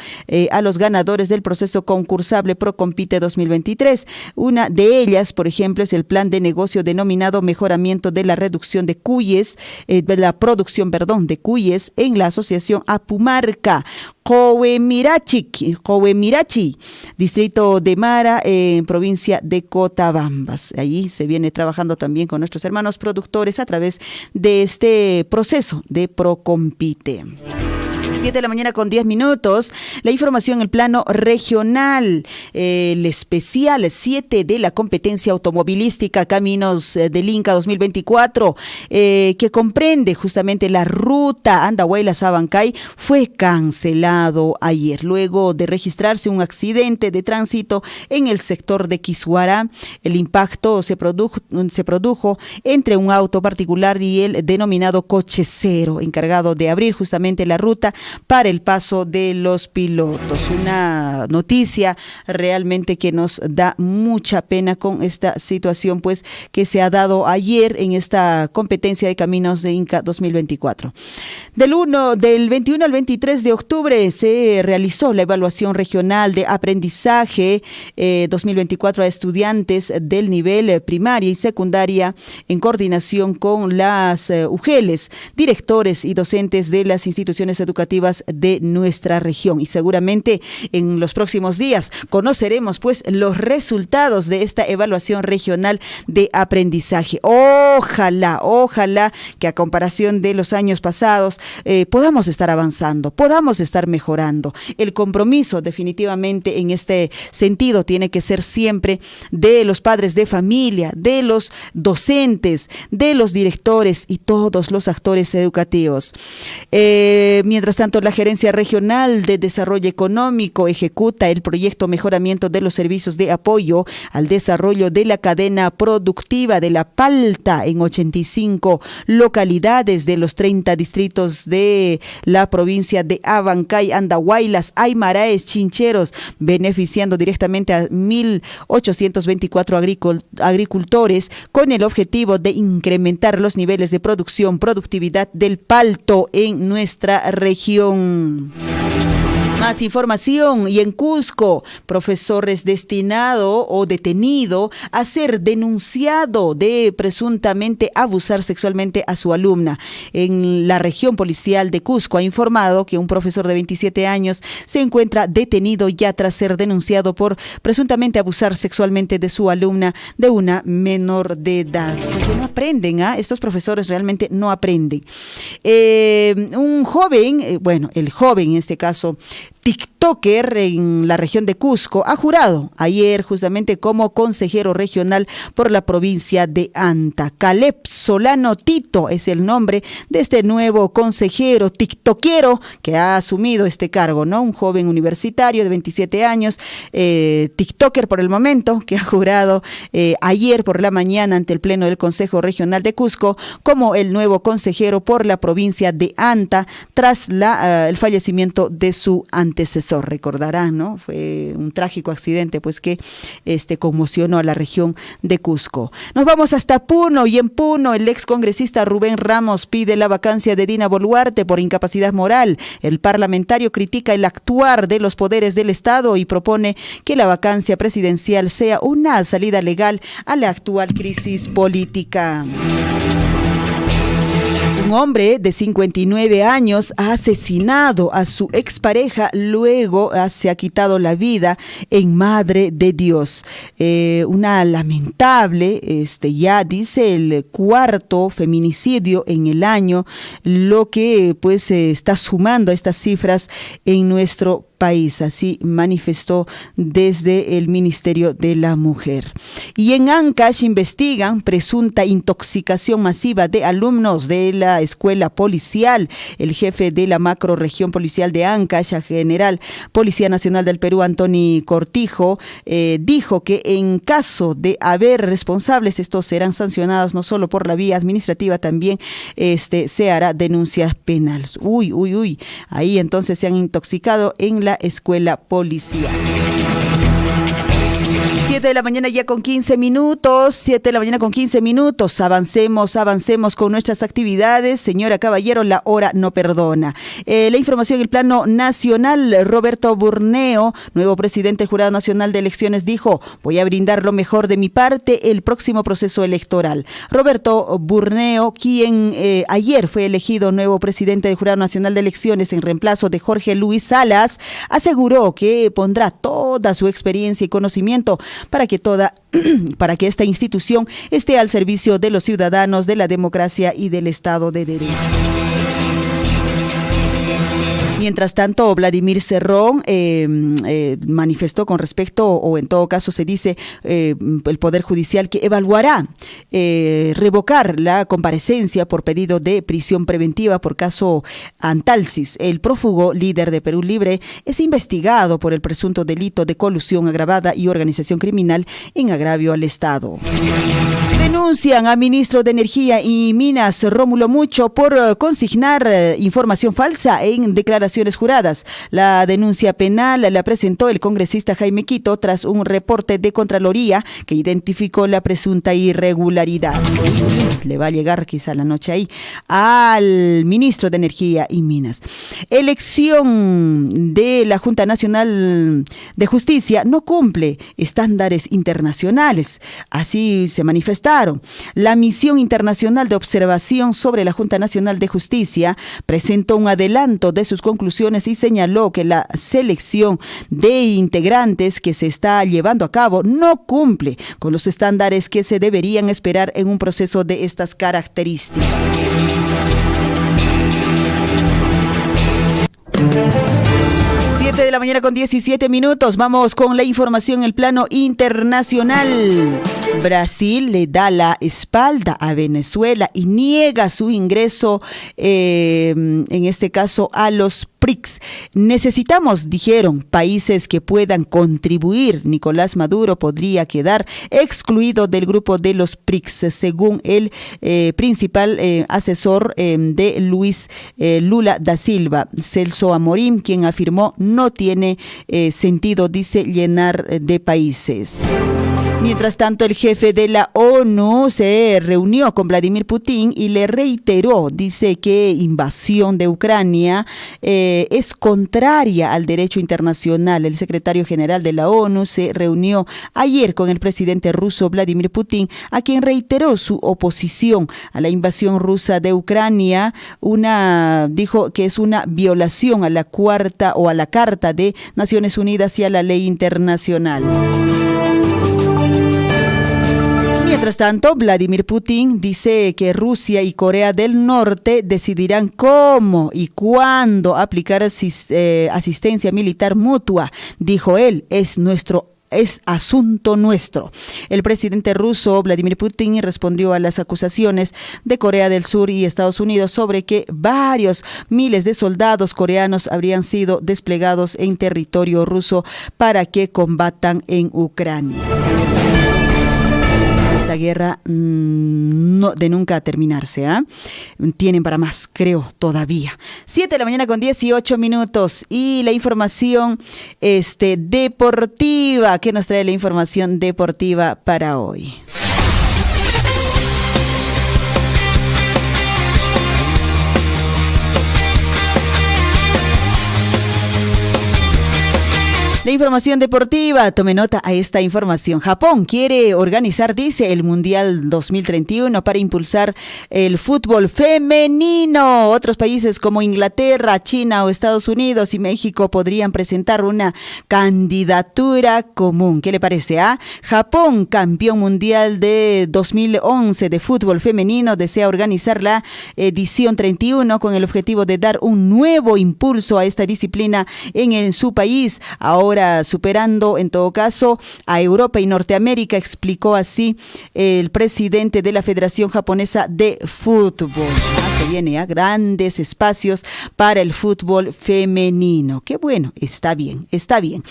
a los ganadores del proceso concursable Procompite 2023. Una de ellas, por ejemplo, es el plan de negocio denominado Mejoramiento de la Reducción de Cuyes, de la producción, de cuyes en la Asociación Apumarca, Jowemirachi, distrito de Mara, en provincia de Cotabambas. Allí se viene trabajando también con nuestros hermanos productores a través de este proceso de Procompite. 7:10 a.m. La información en el plano regional, el especial 7 de la competencia automovilística Caminos del Inca 2024, que comprende justamente la ruta Andahuaylas-Abancay, fue cancelado ayer, luego de registrarse un accidente de tránsito en el sector de Quisuara. El impacto se produjo entre un auto particular y el denominado coche cero, encargado de abrir justamente la ruta para el paso de los pilotos. Una noticia realmente que nos da mucha pena con esta situación, pues, que se ha dado ayer en esta competencia de Caminos de Inca 2024. Del 21 al 23 de octubre se realizó la evaluación regional de aprendizaje 2024 a estudiantes del nivel primaria y secundaria, en coordinación con las UGELES, directores y docentes de las instituciones educativas educativas de nuestra región. Y seguramente en los próximos días conoceremos pues los resultados de esta evaluación regional de aprendizaje. Ojalá que a comparación de los años pasados podamos estar avanzando, podamos estar mejorando. El compromiso definitivamente en este sentido tiene que ser siempre de los padres de familia, de los docentes, de los directores y todos los actores educativos. Mientras tanto, la Gerencia Regional de Desarrollo Económico ejecuta el proyecto Mejoramiento de los Servicios de Apoyo al Desarrollo de la Cadena Productiva de la Palta en 85 localidades de los 30 distritos de la provincia de Abancay, Andahuaylas, Aymaraes, Chincheros, beneficiando directamente a 1.824 agricultores con el objetivo de incrementar los niveles de productividad del palto en nuestra región. Más información. Y en Cusco, profesor es destinado o detenido a ser denunciado de presuntamente abusar sexualmente a su alumna. En la región policial de Cusco ha informado que un profesor de 27 años se encuentra detenido ya tras ser denunciado por presuntamente abusar sexualmente de su alumna de una menor de edad. Porque no aprenden, estos profesores realmente no aprenden. Un joven, el joven en este caso, TikToker en la región de Cusco, ha jurado ayer justamente como consejero regional por la provincia de Anta. Caleb Solano Tito es el nombre de este nuevo consejero tiktokero que ha asumido este cargo, ¿no? Un joven universitario de 27 años, TikToker por el momento, que ha jurado ayer por la mañana ante el Pleno del Consejo Regional de Cusco como el nuevo consejero por la provincia de Anta tras el fallecimiento de su antecesor. Recordarán, ¿no? Fue un trágico accidente pues que conmocionó a la región de Cusco. Nos vamos hasta Puno, y en Puno el ex congresista Rubén Ramos pide la vacancia de Dina Boluarte por incapacidad moral. El parlamentario critica el actuar de los poderes del Estado y propone que la vacancia presidencial sea una salida legal a la actual crisis política. Un hombre de 59 años ha asesinado a su expareja, luego se ha quitado la vida en Madre de Dios. Una lamentable, ya dice el cuarto feminicidio en el año, lo que pues se está sumando a estas cifras en nuestro país, así manifestó desde el Ministerio de la Mujer. Y en Ancash investigan presunta intoxicación masiva de alumnos de la escuela policial. El jefe de la macrorregión policial de Ancash, general Policía Nacional del Perú, Antoni Cortijo, dijo que en caso de haber responsables, estos serán sancionados no solo por la vía administrativa, también se hará denuncias penales. Uy, ahí entonces se han intoxicado en la escuela policial. 7 de la mañana ya con 15 minutos, 7 de la mañana con 15 minutos. Avancemos con nuestras actividades. Señora Caballero, la hora no perdona. La información en el plano nacional, Roberto Burneo, nuevo presidente del Jurado Nacional de Elecciones, dijo: voy a brindar lo mejor de mi parte el próximo proceso electoral. Roberto Burneo, quien ayer fue elegido nuevo presidente del Jurado Nacional de Elecciones en reemplazo de Jorge Luis Salas, aseguró que pondrá toda su experiencia y conocimiento para que esta institución esté al servicio de los ciudadanos, de la democracia y del Estado de Derecho. Mientras tanto, Vladimir Cerrón manifestó con respecto, o en todo caso se dice, el Poder Judicial que evaluará revocar la comparecencia por pedido de prisión preventiva por caso Antalsis. El prófugo líder de Perú Libre es investigado por el presunto delito de colusión agravada y organización criminal en agravio al Estado. Denuncian a ministro de Energía y Minas, Rómulo Mucho, por consignar información falsa en declaraciones juradas. La denuncia penal la presentó el congresista Jaime Quito tras un reporte de Contraloría que identificó la presunta irregularidad. Le va a llegar quizá la noche ahí al ministro de Energía y Minas. Elección de la Junta Nacional de Justicia no cumple estándares internacionales. Así se manifestaron. La Misión Internacional de Observación sobre la Junta Nacional de Justicia presentó un adelanto de sus conclusiones conclusiones y señaló que la selección de integrantes que se está llevando a cabo no cumple con los estándares que se deberían esperar en un proceso de estas características. 7 de la mañana con 17 minutos. Vamos con la información en el plano internacional. Brasil le da la espalda a Venezuela y niega su ingreso, en este caso, a los BRICS. Necesitamos, dijeron, países que puedan contribuir. Nicolás Maduro podría quedar excluido del grupo de los BRICS, según el principal asesor de Luis Lula da Silva, Celso Amorim, quien afirmó no tiene sentido, dice, llenar de países. Mientras tanto, el jefe de la ONU se reunió con Vladimir Putin y le reiteró, dice, que invasión de Ucrania es contraria al derecho internacional. El secretario general de la ONU se reunió ayer con el presidente ruso Vladimir Putin, a quien reiteró su oposición a la invasión rusa de Ucrania. Dijo que es una violación a la Carta de Naciones Unidas y a la ley internacional. Mientras tanto, Vladimir Putin dice que Rusia y Corea del Norte decidirán cómo y cuándo aplicar asistencia militar mutua. Dijo él, es asunto nuestro. El presidente ruso Vladimir Putin respondió a las acusaciones de Corea del Sur y Estados Unidos sobre que varios miles de soldados coreanos habrían sido desplegados en territorio ruso para que combatan en Ucrania. La guerra no de nunca terminarse, ¿eh? Tienen para más, creo, todavía. 7 de la mañana con 18 minutos y la información deportiva. ¿Qué nos trae la información deportiva para hoy? La información deportiva, tome nota a esta información. Japón quiere organizar, dice, el Mundial 2031 para impulsar el fútbol femenino. Otros países como Inglaterra, China o Estados Unidos y México podrían presentar una candidatura común. ¿Qué le parece? Japón, campeón mundial de 2011 de fútbol femenino, desea organizar la edición 31 con el objetivo de dar un nuevo impulso a esta disciplina en su país. Ahora superando en todo caso a Europa y Norteamérica, explicó así el presidente de la Federación Japonesa de Fútbol. Que viene a grandes espacios para el fútbol femenino. Qué bueno, está bien, está bien.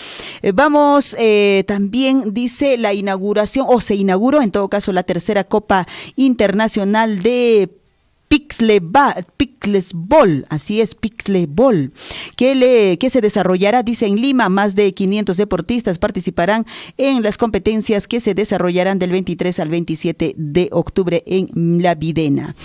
Vamos, también dice la inauguración, se inauguró en todo caso la tercera Copa Internacional de Pickleball, así es, Pickleball, que se desarrollará, dice, en Lima. Más de 500 deportistas participarán en las competencias que se desarrollarán del 23 al 27 de octubre en La Videna.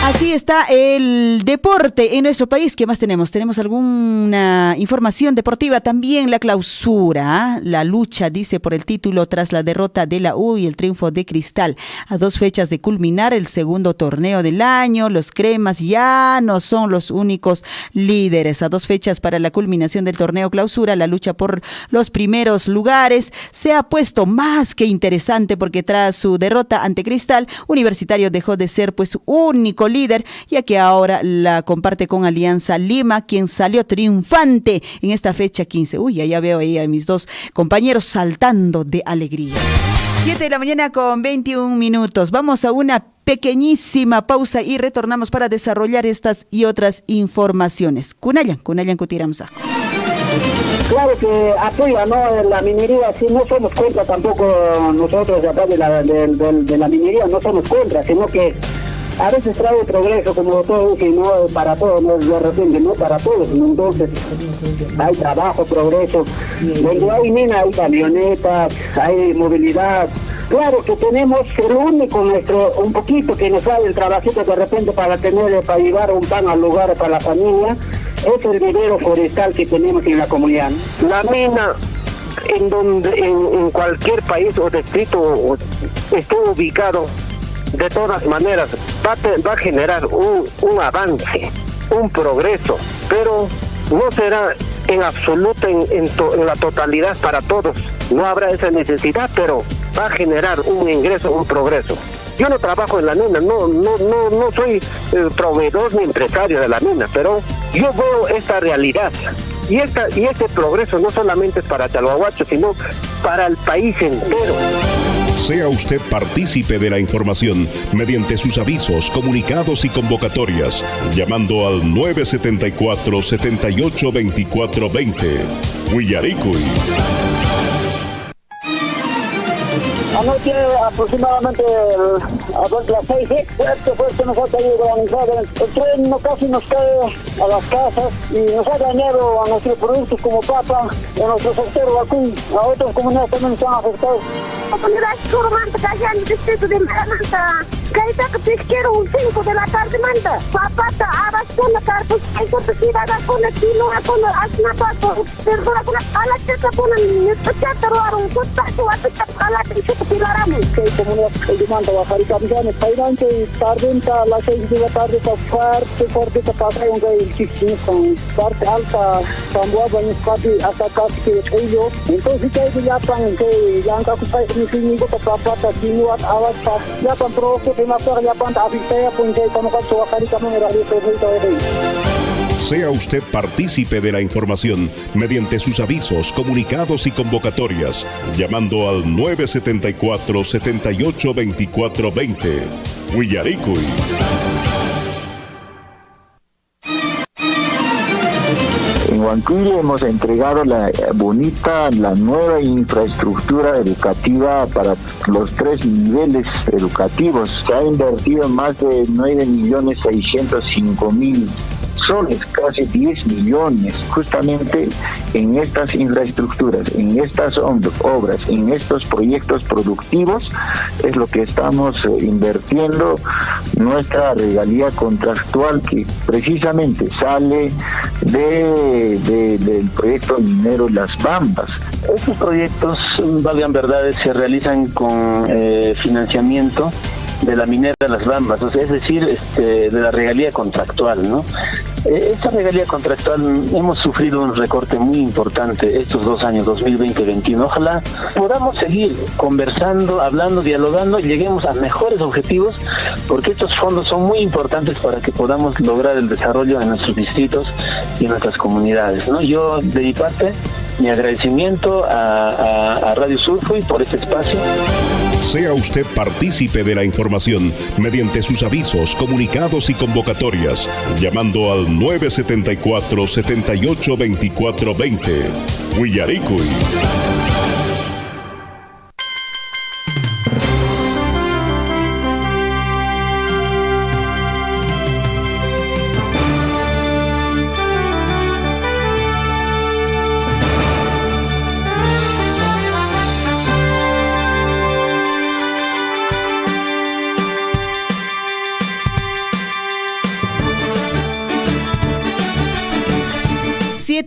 Así está el deporte en nuestro país. ¿Qué más tenemos? ¿Tenemos alguna información deportiva? También la clausura, la lucha, dice, por el título tras la derrota de la U y el triunfo de Cristal. A 2 fechas de culminar el segundo torneo del año, los cremas ya no son los únicos líderes. A 2 fechas para la culminación del torneo clausura, la lucha por los primeros lugares se ha puesto más que interesante, porque tras su derrota ante Cristal, Universitario dejó de ser único líder, ya que ahora la comparte con Alianza Lima, quien salió triunfante en esta fecha 15. Ya veo ahí a mis dos compañeros saltando de alegría. 7 de la mañana con 21 minutos. Vamos a una pequeñísima pausa y retornamos para desarrollar estas y otras informaciones. Kunayan Kutiramsa. Claro que apoya, ¿no?, la minería. Si no somos contra tampoco nosotros de acá de la minería, no somos contra, sino que a veces trae progreso, como todo, que no para todos, no de repente, no para todos. Entonces hay trabajo, progreso. Donde hay mina, hay camionetas, hay movilidad. Claro que tenemos el único un poquito que nos da el trabajito de repente para llevar un pan al lugar para la familia, es el vivero forestal que tenemos en la comunidad. La mina, en cualquier país o distrito esté ubicado, de todas maneras va a generar un avance, un progreso, pero no será en absoluto en la totalidad para todos. No habrá esa necesidad, pero va a generar un ingreso, un progreso. Yo no trabajo en la mina, no soy proveedor ni empresario de la mina, pero yo veo esta realidad. Y este progreso no solamente es para Chalhuahuacho, sino para el país entero. Sea usted partícipe de la información mediante sus avisos, comunicados y convocatorias, llamando al 974-782420. Huillaricuy. Anoche aproximadamente a las 6, fuerte nos ha caído granizada. El tren casi nos cae a las casas y nos ha dañado a nuestros productos como papa, a nuestro sector vacún, a otras comunidades también están afectados. Comunidad Surmanta, allá en el distrito de Maramanta, Caita que pesquero 5 de la tarde manta, papata, abas con la carpus, eso te tira con el kilo, con la asna paso, perdona con la chata con el chata roaron, con paso a la chata pilarame. Que comunidad de Manta, Bajarita, Villane, Pairante, tarde a las 6 de la tarde, fuerte, pasa un gay chiquín con parte alta, Zamboa, Baniscati, hasta casi que ello. Entonces, que ya están, que ya han capaz de mi papata, Kinuat, Abas, ya están provocados. Sea usted partícipe de la información mediante sus avisos, comunicados y convocatorias, llamando al 974-782420. Huillaricuy. En Huancuire hemos entregado la nueva infraestructura educativa para los 3 niveles educativos. Se ha invertido más de 9.605.000 soles, casi 10 millones, justamente en estas infraestructuras, en estas obras, en estos proyectos productivos, es lo que estamos invirtiendo nuestra regalía contractual que precisamente sale del proyecto minero Las Bambas. Estos proyectos, valgan verdades, se realizan con financiamiento de la minera Las Bambas, o sea, es decir, de la regalía contractual, ¿no? Esta regalía contractual hemos sufrido un recorte muy importante estos 2 años, 2020-2021. Ojalá podamos seguir conversando, hablando, dialogando y lleguemos a mejores objetivos, porque estos fondos son muy importantes para que podamos lograr el desarrollo en nuestros distritos y en nuestras comunidades, ¿no? Yo, de mi parte, mi agradecimiento a Radio Surfuy por este espacio. Sea usted partícipe de la información mediante sus avisos, comunicados y convocatorias, llamando al 974-782420. Huillaricuy.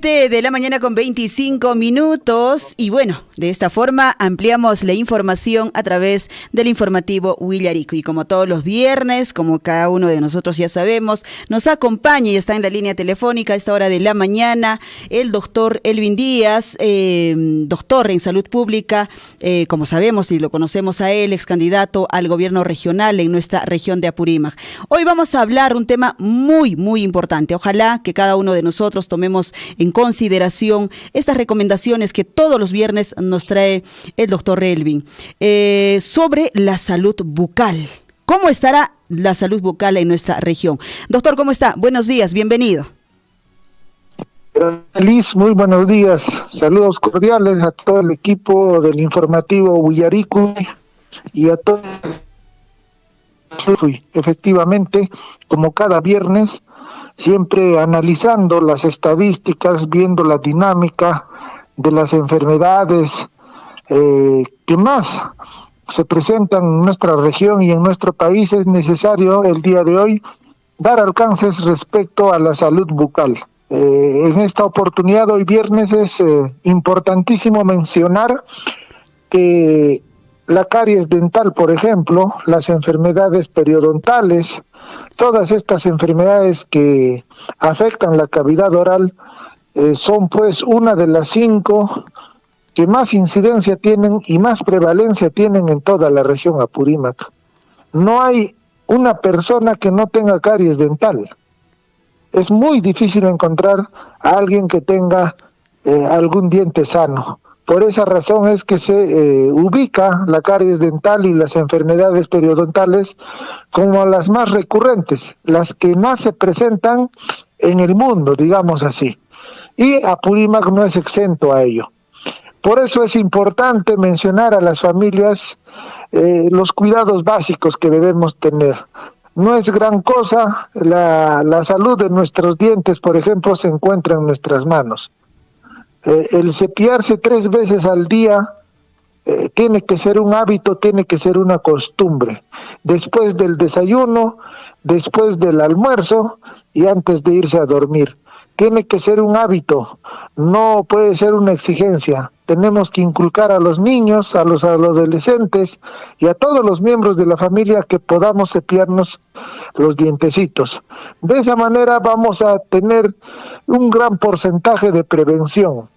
De la mañana con 25 minutos y bueno, de esta forma ampliamos la información a través del informativo Huillaricuy. Y como todos los viernes, como cada uno de nosotros ya sabemos, nos acompaña y está en la línea telefónica a esta hora de la mañana el doctor Elvin Díaz, doctor en salud pública, como sabemos y lo conocemos a él, ex candidato al gobierno regional en nuestra región de Apurímac. Hoy vamos a hablar un tema muy, muy importante. Ojalá que cada uno de nosotros tomemos en consideración estas recomendaciones que todos los viernes nos trae el doctor Elvin sobre la salud bucal. ¿Cómo estará la salud bucal en nuestra región? Doctor, ¿cómo está? Buenos días, bienvenido. Liz, muy buenos días. Saludos cordiales a todo el equipo del informativo Huillaricuy y a todos. Efectivamente, como cada viernes, siempre analizando las estadísticas, viendo la dinámica de las enfermedades que más se presentan en nuestra región y en nuestro país, es necesario el día de hoy dar alcances respecto a la salud bucal. En esta oportunidad, hoy viernes, es importantísimo mencionar que la caries dental, por ejemplo, las enfermedades periodontales, todas estas enfermedades que afectan la cavidad oral son pues una de las 5 que más incidencia tienen y más prevalencia tienen en toda la región Apurímac. No hay una persona que no tenga caries dental. Es muy difícil encontrar a alguien que tenga algún diente sano. Por esa razón es que se ubica la caries dental y las enfermedades periodontales como las más recurrentes, las que más se presentan en el mundo, digamos así. Y Apurímac no es exento a ello. Por eso es importante mencionar a las familias los cuidados básicos que debemos tener. No es gran cosa, la salud de nuestros dientes, por ejemplo, se encuentra en nuestras manos. El cepillarse 3 veces al día tiene que ser un hábito, tiene que ser una costumbre. Después del desayuno, después del almuerzo y antes de irse a dormir. Tiene que ser un hábito, no puede ser una exigencia. Tenemos que inculcar a los niños, a los adolescentes y a todos los miembros de la familia que podamos cepillarnos los dientecitos. De esa manera vamos a tener un gran porcentaje de prevención.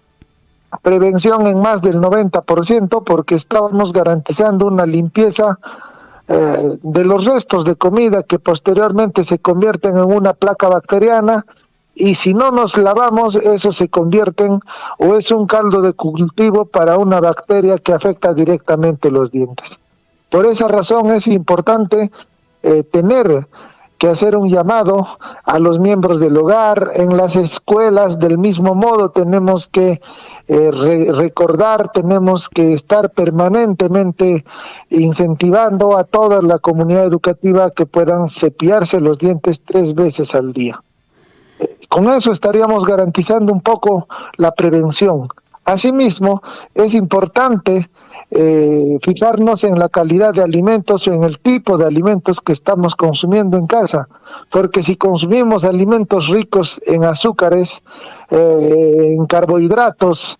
Prevención en más del 90% porque estamos garantizando una limpieza de los restos de comida que posteriormente se convierten en una placa bacteriana. Y si no nos lavamos, eso se convierte o es un caldo de cultivo para una bacteria que afecta directamente los dientes. Por esa razón es importante tener que hacer un llamado a los miembros del hogar. En las escuelas, del mismo modo, tenemos que recordar, tenemos que estar permanentemente incentivando a toda la comunidad educativa que puedan cepillarse los dientes 3 veces al día. Con eso estaríamos garantizando un poco la prevención. Asimismo, es importante fijarnos en la calidad de alimentos o en el tipo de alimentos que estamos consumiendo en casa, porque si consumimos alimentos ricos en azúcares, en carbohidratos,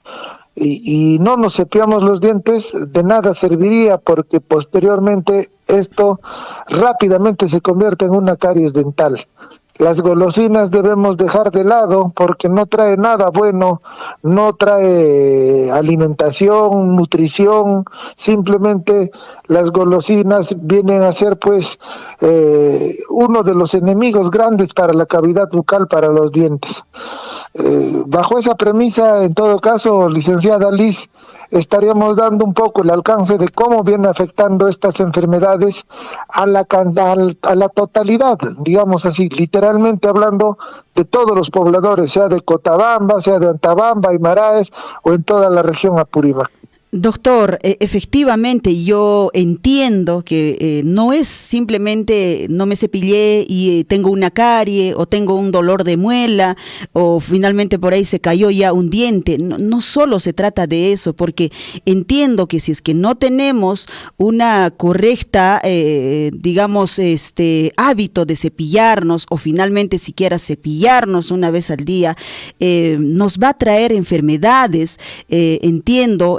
y no nos cepillamos los dientes, de nada serviría porque posteriormente esto rápidamente se convierte en una caries dental. Las golosinas debemos dejar de lado porque no trae nada bueno, no trae alimentación, nutrición, simplemente las golosinas vienen a ser pues uno de los enemigos grandes para la cavidad bucal, para los dientes. Bajo esa premisa, en todo caso, licenciada Liz, estaríamos dando un poco el alcance de cómo viene afectando estas enfermedades a la totalidad, digamos así, literalmente hablando de todos los pobladores, sea de Cotabamba, sea de Antabamba, Aymaraes o en toda la región Apurímac. Doctor, efectivamente yo entiendo que no es simplemente no me cepillé y tengo una carie o tengo un dolor de muela o finalmente por ahí se cayó ya un diente. No solo se trata de eso, porque entiendo que si es que no tenemos una correcta, digamos, hábito de cepillarnos o finalmente siquiera cepillarnos una vez al día, nos va a traer enfermedades, entiendo,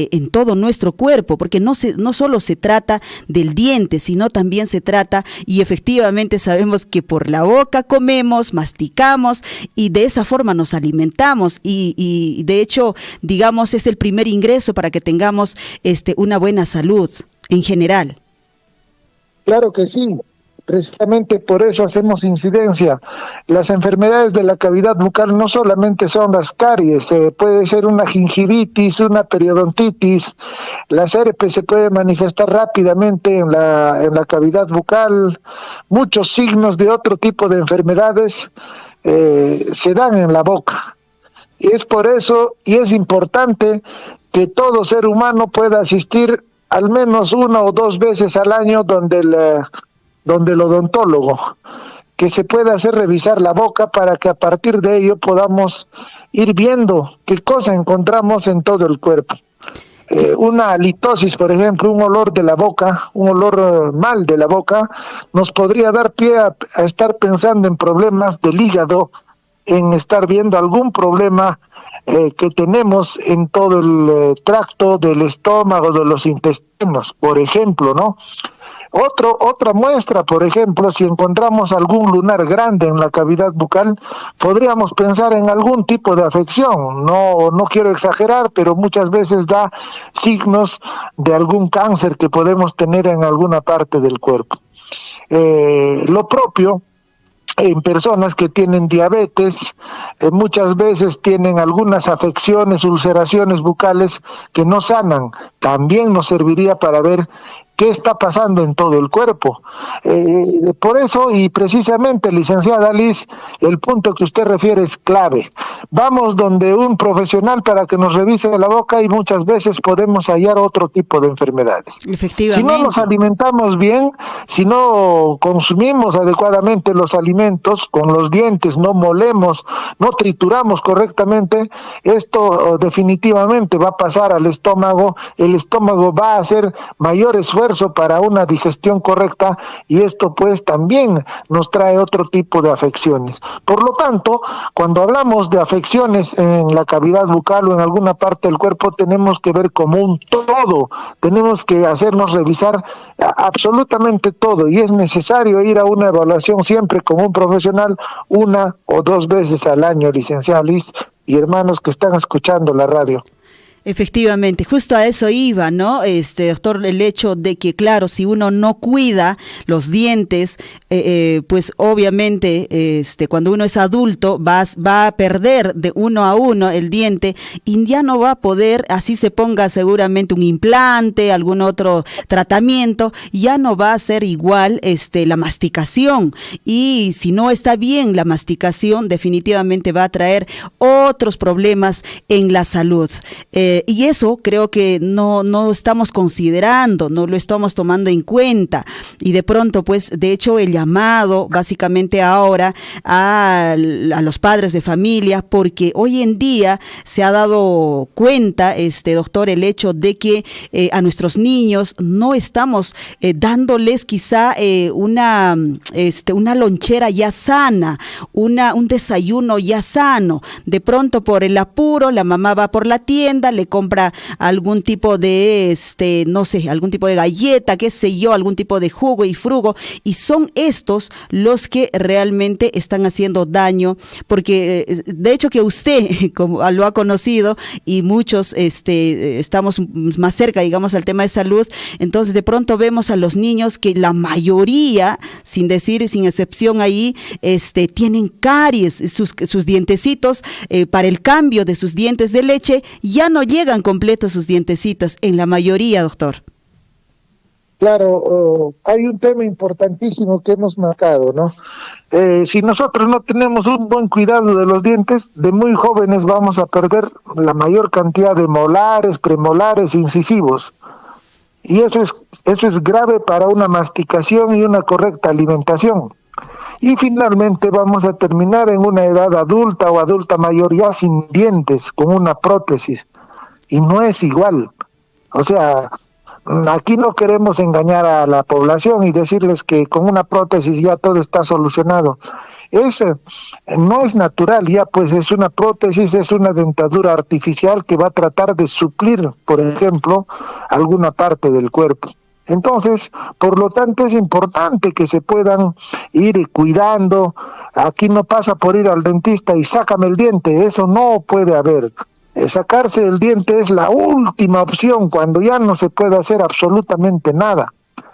en todo nuestro cuerpo, porque no solo se trata del diente, sino también se trata, y efectivamente sabemos que por la boca comemos, masticamos y de esa forma nos alimentamos y de hecho, digamos, es el primer ingreso para que tengamos una buena salud en general. Claro que sí. Precisamente por eso hacemos incidencia. Las enfermedades de la cavidad bucal no solamente son las caries, puede ser una gingivitis, una periodontitis, las herpes se puede manifestar rápidamente en la cavidad bucal, muchos signos de otro tipo de enfermedades se dan en la boca. Y es por eso, y es importante que todo ser humano pueda asistir al menos 1 o 2 veces al año donde el odontólogo, que se pueda hacer revisar la boca para que a partir de ello podamos ir viendo qué cosa encontramos en todo el cuerpo. Una halitosis, por ejemplo, un olor de la boca, un olor mal de la boca, nos podría dar pie a estar pensando en problemas del hígado, en estar viendo algún problema que tenemos en todo el tracto del estómago, de los intestinos, por ejemplo, ¿no? Otra muestra, por ejemplo, si encontramos algún lunar grande en la cavidad bucal, podríamos pensar en algún tipo de afección. No quiero exagerar, pero muchas veces da signos de algún cáncer que podemos tener en alguna parte del cuerpo. Lo propio en personas que tienen diabetes, muchas veces tienen algunas afecciones, ulceraciones bucales que no sanan. También nos serviría para ver qué está pasando en todo el cuerpo. Por eso, y precisamente, licenciada Liz, el punto que usted refiere es clave. Vamos donde un profesional para que nos revise la boca y muchas veces podemos hallar otro tipo de enfermedades. Efectivamente. Si no nos alimentamos bien, si no consumimos adecuadamente los alimentos con los dientes, no molemos, no trituramos correctamente, esto definitivamente va a pasar al estómago. El estómago va a hacer mayor esfuerzo para una digestión correcta y esto pues también nos trae otro tipo de afecciones. Por lo tanto, cuando hablamos de afecciones en la cavidad bucal o en alguna parte del cuerpo, tenemos que ver como un todo, tenemos que hacernos revisar absolutamente todo y es necesario ir a una evaluación siempre con un profesional 1 o 2 veces al año, licenciada Liz y hermanos que están escuchando la radio. Efectivamente, justo a eso iba, ¿no? Doctor, el hecho de que, claro, si uno no cuida los dientes, pues obviamente, cuando uno es adulto, va a perder de uno a uno el diente y ya no va a poder, así se ponga seguramente un implante, algún otro tratamiento, ya no va a ser igual, la masticación. Y si no está bien la masticación, definitivamente va a traer otros problemas en la salud. Y eso creo que no estamos considerando, no lo estamos tomando en cuenta. Y de pronto, pues, de hecho, el llamado básicamente ahora a los padres de familia, porque hoy en día se ha dado cuenta, doctor, el hecho de que a nuestros niños no estamos dándoles quizá una lonchera ya sana, un desayuno ya sano. De pronto, por el apuro, la mamá va por la tienda, le compra algún tipo de, no sé, algún tipo de galleta, qué sé yo, algún tipo de jugo y frugo, y son estos los que realmente están haciendo daño, porque de hecho que usted como lo ha conocido y muchos estamos más cerca, digamos, al tema de salud, entonces de pronto vemos a los niños que la mayoría, sin decir, sin excepción ahí, tienen caries, sus dientecitos, para el cambio de sus dientes de leche, ya no llegan completos sus dientecitos, en la mayoría, doctor. Claro, hay un tema importantísimo que hemos marcado, ¿no? Si nosotros no tenemos un buen cuidado de los dientes, de muy jóvenes vamos a perder la mayor cantidad de molares, premolares, incisivos. Y eso es grave para una masticación y una correcta alimentación. Y finalmente vamos a terminar en una edad adulta o adulta mayor ya sin dientes, con una prótesis. Y no es igual. O sea, aquí no queremos engañar a la población y decirles que con una prótesis ya todo está solucionado. No es natural, ya pues es una prótesis, es una dentadura artificial que va a tratar de suplir, por ejemplo, alguna parte del cuerpo. Entonces, por lo tanto, es importante que se puedan ir cuidando. Aquí no pasa por ir al dentista y sácame el diente, eso no puede haber. Sacarse el diente es la última opción cuando ya no se puede hacer absolutamente nada.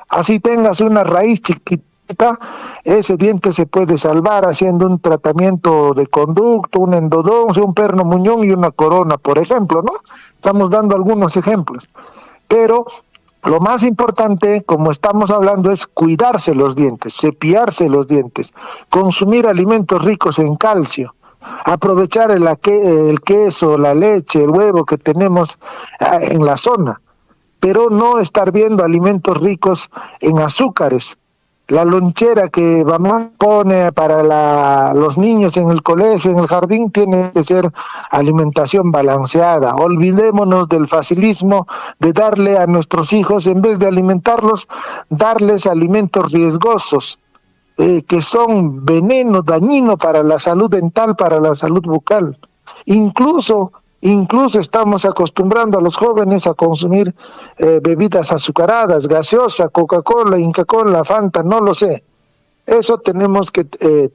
Así tengas una raíz chiquita, ese diente se puede salvar haciendo un tratamiento de conducto, un endodoncia, un perno muñón y una corona, por ejemplo, ¿no? Estamos dando algunos ejemplos. Pero lo más importante, como estamos hablando, es cuidarse los dientes, cepillarse los dientes, consumir alimentos ricos en calcio, aprovechar el queso, la leche, el huevo que tenemos en la zona, pero no estar viendo alimentos ricos en azúcares. La lonchera que mamá pone para los niños en el colegio, en el jardín, tiene que ser alimentación balanceada. Olvidémonos del facilismo de darle a nuestros hijos, en vez de alimentarlos, darles alimentos riesgosos, que son veneno, dañino para la salud dental, para la salud bucal. Incluso estamos acostumbrando a los jóvenes a consumir bebidas azucaradas, gaseosa, Coca-Cola, Inca-Cola, Fanta, no lo sé. Eso tenemos que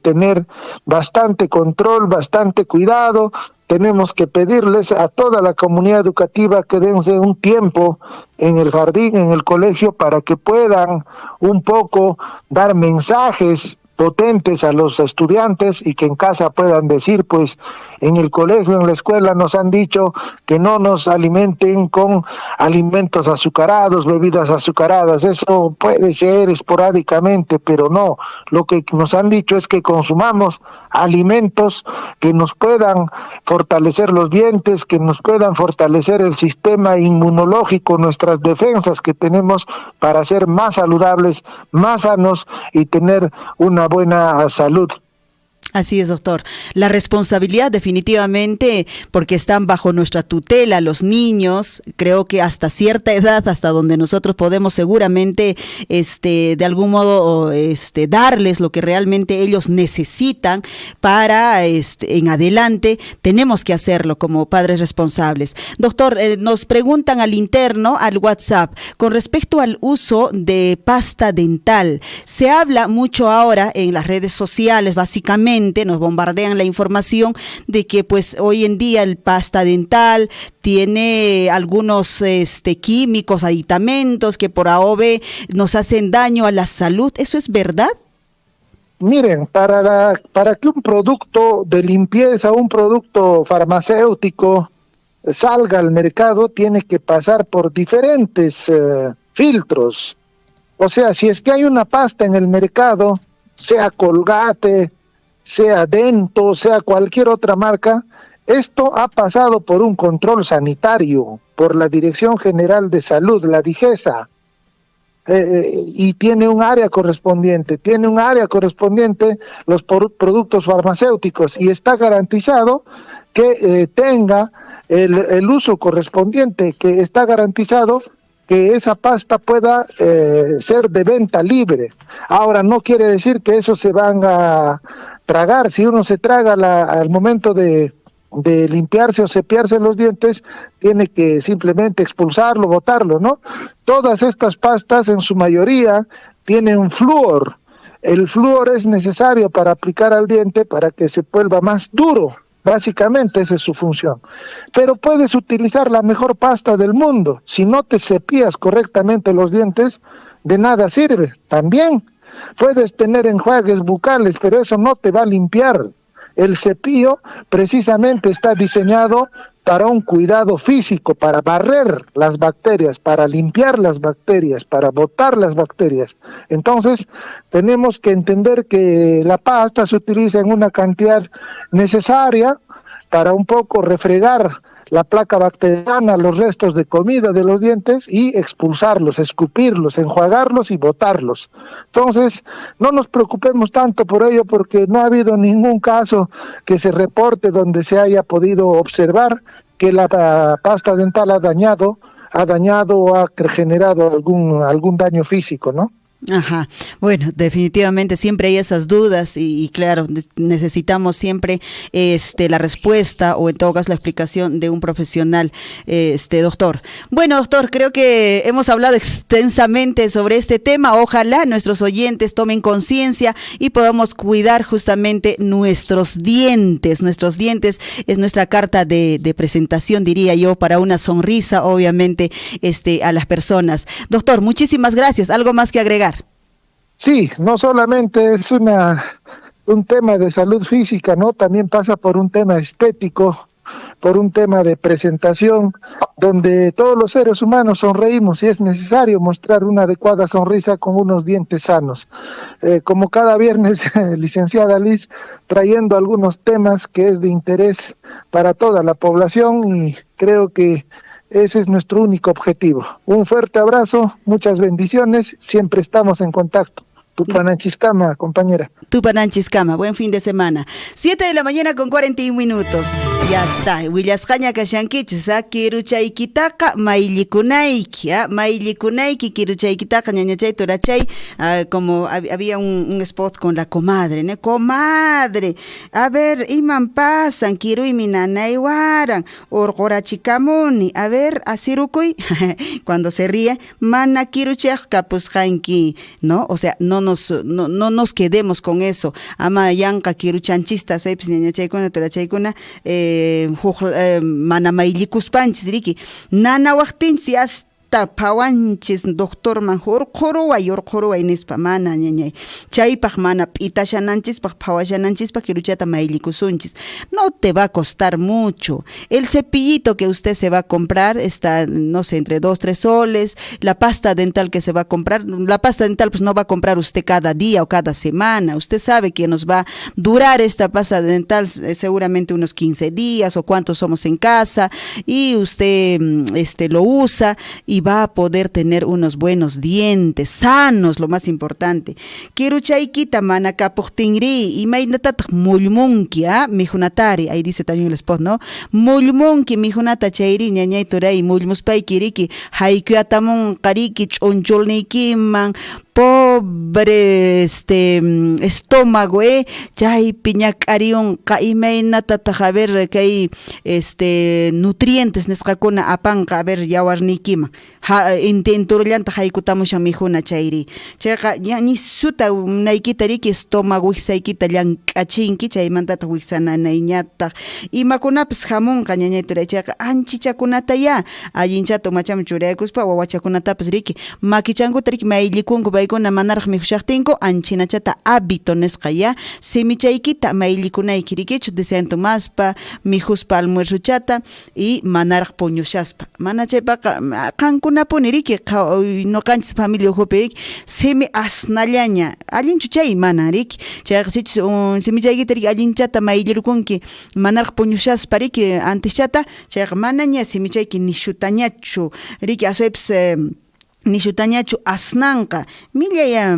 tener bastante control, bastante cuidado. Tenemos que pedirles a toda la comunidad educativa que dense un tiempo en el jardín, en el colegio, para que puedan un poco dar mensajes potentes a los estudiantes y que en casa puedan decir, pues en el colegio, en la escuela nos han dicho que no nos alimenten con alimentos azucarados, bebidas azucaradas. Eso puede ser esporádicamente, pero no, lo que nos han dicho es que consumamos alimentos que nos puedan fortalecer los dientes, que nos puedan fortalecer el sistema inmunológico, nuestras defensas que tenemos para ser más saludables, más sanos y tener una buena salud. Así es, doctor. La responsabilidad definitivamente, porque están bajo nuestra tutela los niños, creo que hasta cierta edad, hasta donde nosotros podemos seguramente de algún modo darles lo que realmente ellos necesitan para en adelante, tenemos que hacerlo como padres responsables. Doctor, nos preguntan al interno, al WhatsApp, con respecto al uso de pasta dental. Se habla mucho ahora en las redes sociales, básicamente, nos bombardean la información de que pues hoy en día el pasta dental tiene algunos químicos, aditamentos que por AOV nos hacen daño a la salud. ¿Eso es verdad? Miren, para que un producto de limpieza, un producto farmacéutico salga al mercado, tiene que pasar por diferentes filtros. O sea, si es que hay una pasta en el mercado, sea Colgate, sea Dento, sea cualquier otra marca, esto ha pasado por un control sanitario, por la Dirección General de Salud, la DIGESA, y tiene un área correspondiente los productos farmacéuticos, y está garantizado que tenga el uso correspondiente, que está garantizado que esa pasta pueda ser de venta libre. Ahora, no quiere decir que eso se van a tragar. Si uno se traga al momento de limpiarse o cepillarse los dientes, tiene que simplemente expulsarlo, botarlo, ¿no? Todas estas pastas, en su mayoría, tienen flúor. El flúor es necesario para aplicar al diente para que se vuelva más duro. Básicamente esa es su función. Pero puedes utilizar la mejor pasta del mundo. Si no te cepillas correctamente los dientes, de nada sirve. También puedes tener enjuagues bucales, pero eso no te va a limpiar. El cepillo precisamente está diseñado para un cuidado físico, para barrer las bacterias, para limpiar las bacterias, para botar las bacterias. Entonces, tenemos que entender que la pasta se utiliza en una cantidad necesaria para un poco refregar la placa bacteriana, los restos de comida de los dientes y expulsarlos, escupirlos, enjuagarlos y botarlos. Entonces, no nos preocupemos tanto por ello porque no ha habido ningún caso que se reporte donde se haya podido observar que la pasta dental ha dañado o ha generado algún daño físico, ¿no? Ajá, bueno, definitivamente siempre hay esas dudas y claro, necesitamos siempre la respuesta o en todo caso la explicación de un profesional, doctor. Bueno, doctor, creo que hemos hablado extensamente sobre este tema. Ojalá nuestros oyentes tomen conciencia y podamos cuidar justamente nuestros dientes. Nuestros dientes es nuestra carta de presentación, diría yo, para una sonrisa, obviamente, a las personas. Doctor, muchísimas gracias. ¿Algo más que agregar? Sí, no solamente es un tema de salud física, ¿no? También pasa por un tema estético, por un tema de presentación, donde todos los seres humanos sonreímos y es necesario mostrar una adecuada sonrisa con unos dientes sanos. Como cada viernes, licenciada Liz, trayendo algunos temas que es de interés para toda la población y creo que ese es nuestro único objetivo. Un fuerte abrazo, muchas bendiciones, siempre estamos en contacto. Tupananchiscama, compañera. Tupananchiscama, buen fin de semana. 7 de la mañana con 41 minutos. Ya está. Willasqaña kashankichis, kiruchaykitaqa maylikunaiki, maylikunaiki kiruchaykitaqa ñañachay turachay, como había un spot con la comadre, ¿no? Comadre, a ver, iman pasan, kiruymi nanaywaran, urqurachikamuni, a ver, asirukuy, cuando se ríe, mana kiruchaq kapusqanki, ¿no? O sea, no nos quedemos con eso. Ama yanqa kiruchanchista saypis ñañachaykuna turachaykuna mana maylikuspanchis riki. Nana waqtinchis hasta pawanchis doctorman urquruway nispa mana ñañay. Chaypaq mana p'itashananchispaq phawashananchispaq kiruchata maylikusunchis. No te va a costar mucho. El cepillito que usted se va a comprar está, no sé, entre 2-3 soles. La pasta dental que se va a comprar, la pasta dental pues no va a comprar usted cada día o cada semana. Usted sabe que nos va a durar esta pasta dental seguramente unos 15 días o cuántos somos en casa, y usted lo usa y va a poder tener unos buenos dientes, sanos, lo más importante. Kiruchaykita mana kapuqtinri, imaynatataq mullmunki, mijunatari, ahí dice también el spot, ¿no? Mullmunki mijunata chayri ñañay turay, mullmuspayki riki, haykuyatamun qariki ch'unchulniykiman, pobre estómago, chay piñak'ariyun imaynatataq a ver kay nutrientes nisqakuna apanqa a ver yawarniykiman intenturllanta haykutamushan mijuna chayri chayqa nisuta naykita riki estómago wiksaykita llank'achinki chaymantataq wiksananayñataq imakunapis hamunqa ñañay turay chayqa anchichakunata ya allinchata umachaman churaykuspa wawachakunatapis riki makichankuta riki mayllikunku paykuna manaraq mijushaqtinku anchinachata hábito nisqa ya simichaykita mayllikunayki rikichu deseantumaspa mijuspa almuerzuchata y manaraq puñushaspa mana chaypaqa qankunapuni riki noqanchis familia uhupi riki simi asnallaña allinchu chay mana riki chayqa simichaykita riki allinchata mayllirkunki manaraq puñushaspa riki anteschata chayqa manaña simichayki nishutañachu riki asuypis nishutañachu asnanqa millaya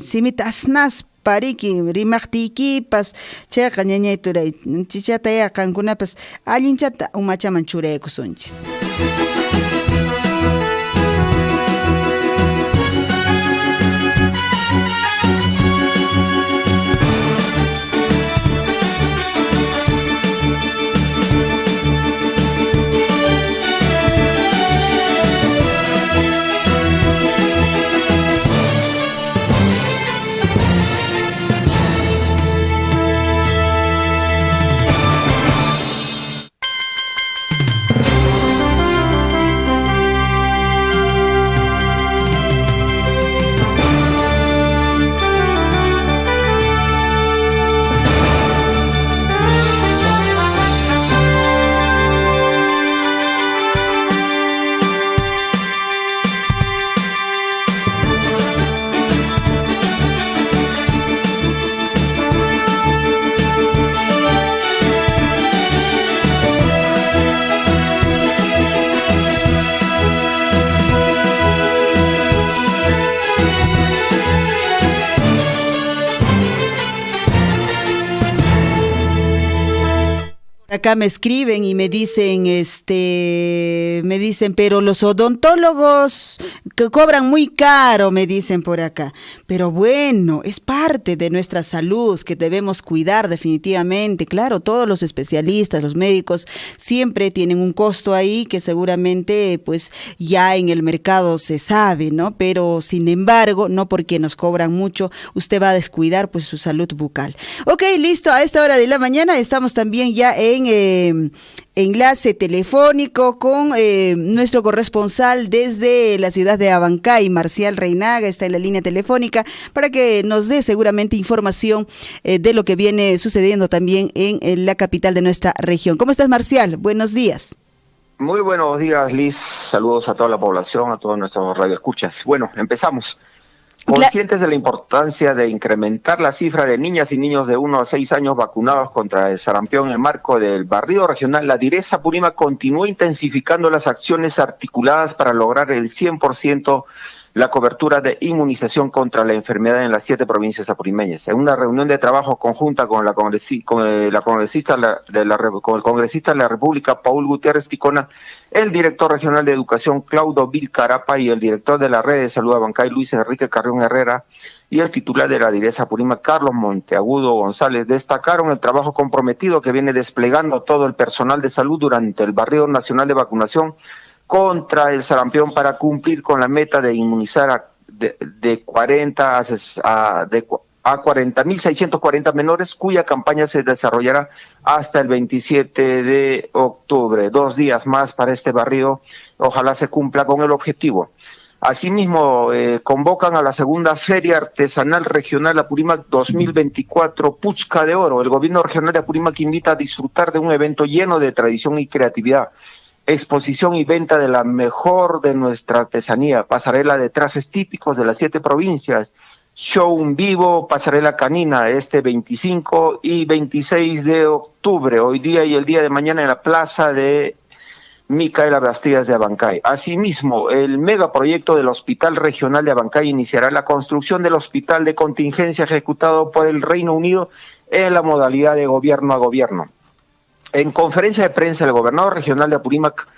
simita asnas pariki rimaqtiykipas chayqa ñañay turay chichata ya qankunapas allinchata umachaman churaykusunchis. Acá me escriben y me dicen, pero los odontólogos que cobran muy caro, me dicen por acá. Pero bueno, es parte de nuestra salud que debemos cuidar definitivamente. Claro, todos los especialistas, los médicos, siempre tienen un costo ahí que seguramente pues ya en el mercado se sabe, ¿no? Pero sin embargo, no porque nos cobran mucho, usted va a descuidar pues su salud bucal. Ok, listo, a esta hora de la mañana estamos también ya en enlace telefónico con nuestro corresponsal desde la ciudad de Abancay, Marcial Reinaga, está en la línea telefónica para que nos dé seguramente información de lo que viene sucediendo también en la capital de nuestra región. ¿Cómo estás, Marcial? Buenos días. Muy buenos días, Liz. Saludos a toda la población, a todos nuestros radioescuchas. Bueno, empezamos. Conscientes de la importancia de incrementar la cifra de niñas y niños de 1 a 6 años vacunados contra el sarampión en el marco del barrido regional, la Direza Purímac continúa intensificando las acciones articuladas para lograr el 100% la cobertura de inmunización contra la enfermedad en las 7 provincias apurimeñas. En una reunión de trabajo conjunta con el congresista de la República, Paul Gutiérrez Ticona, el director regional de educación, Claudio Vilcarapa, y el director de la red de salud Abancay, Luis Enrique Carrión Herrera, y el titular de la Direza Apurímac, Carlos Monteagudo González, destacaron el trabajo comprometido que viene desplegando todo el personal de salud durante el barrido nacional de vacunación contra el sarampión para cumplir con la meta de inmunizar de 40 a 40.640 menores, cuya campaña se desarrollará hasta el 27 de octubre. 2 días más para este barrido, ojalá se cumpla con el objetivo. Asimismo, convocan a la segunda Feria Artesanal Regional Apurímac 2024, Puchca de Oro. El gobierno regional de Apurímac invita a disfrutar de un evento lleno de tradición y creatividad, exposición y venta de la mejor de nuestra artesanía, pasarela de trajes típicos de las 7 provincias, show en vivo, pasarela canina, 25 y 26 de octubre, hoy día y el día de mañana en la plaza de Micaela Bastías de Abancay. Asimismo, el megaproyecto del Hospital Regional de Abancay iniciará la construcción del hospital de contingencia ejecutado por el Reino Unido en la modalidad de gobierno a gobierno. En conferencia de prensa, el gobernador regional de Apurímac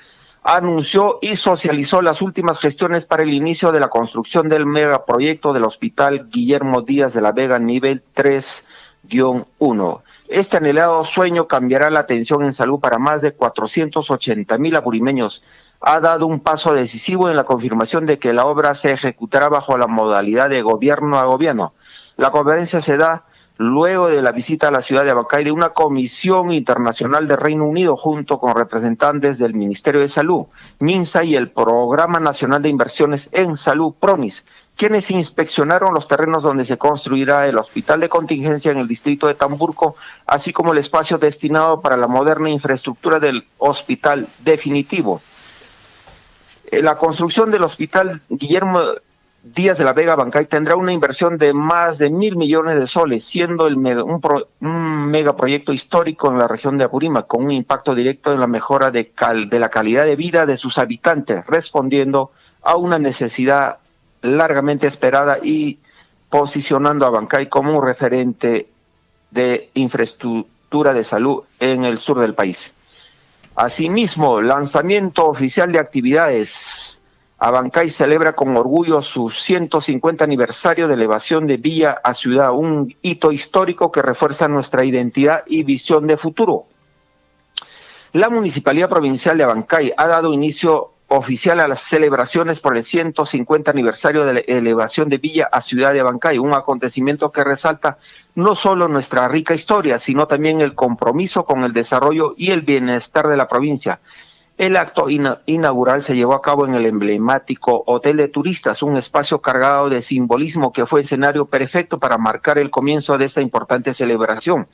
anunció y socializó las últimas gestiones para el inicio de la construcción del megaproyecto del Hospital Guillermo Díaz de la Vega, nivel 3-1. Este anhelado sueño cambiará la atención en salud para más de 480,000 apurimeños. Ha dado un paso decisivo en la confirmación de que la obra se ejecutará bajo la modalidad de gobierno a gobierno. La conferencia se da luego de la visita a la ciudad de Abancay de una comisión internacional de Reino Unido junto con representantes del Ministerio de Salud, MINSA y el Programa Nacional de Inversiones en Salud, PRONIS, quienes inspeccionaron los terrenos donde se construirá el hospital de contingencia en el distrito de Tamburco, así como el espacio destinado para la moderna infraestructura del hospital definitivo. La construcción del hospital Guillermo Díaz de la Vega Abancay tendrá una inversión de más de 1.000 millones de soles, siendo un megaproyecto histórico en la región de Apurímac, con un impacto directo en la mejora de la calidad de vida de sus habitantes, respondiendo a una necesidad largamente esperada y posicionando a Abancay como un referente de infraestructura de salud en el sur del país. Asimismo, lanzamiento oficial de actividades. Abancay celebra con orgullo su 150 aniversario de elevación de villa a ciudad, un hito histórico que refuerza nuestra identidad y visión de futuro. La Municipalidad Provincial de Abancay ha dado inicio oficial a las celebraciones por el 150 aniversario de la elevación de villa a ciudad de Abancay, un acontecimiento que resalta no solo nuestra rica historia, sino también el compromiso con el desarrollo y el bienestar de la provincia. El acto inaugural se llevó a cabo en el emblemático Hotel de Turistas, un espacio cargado de simbolismo que fue escenario perfecto para marcar el comienzo de esta importante celebración.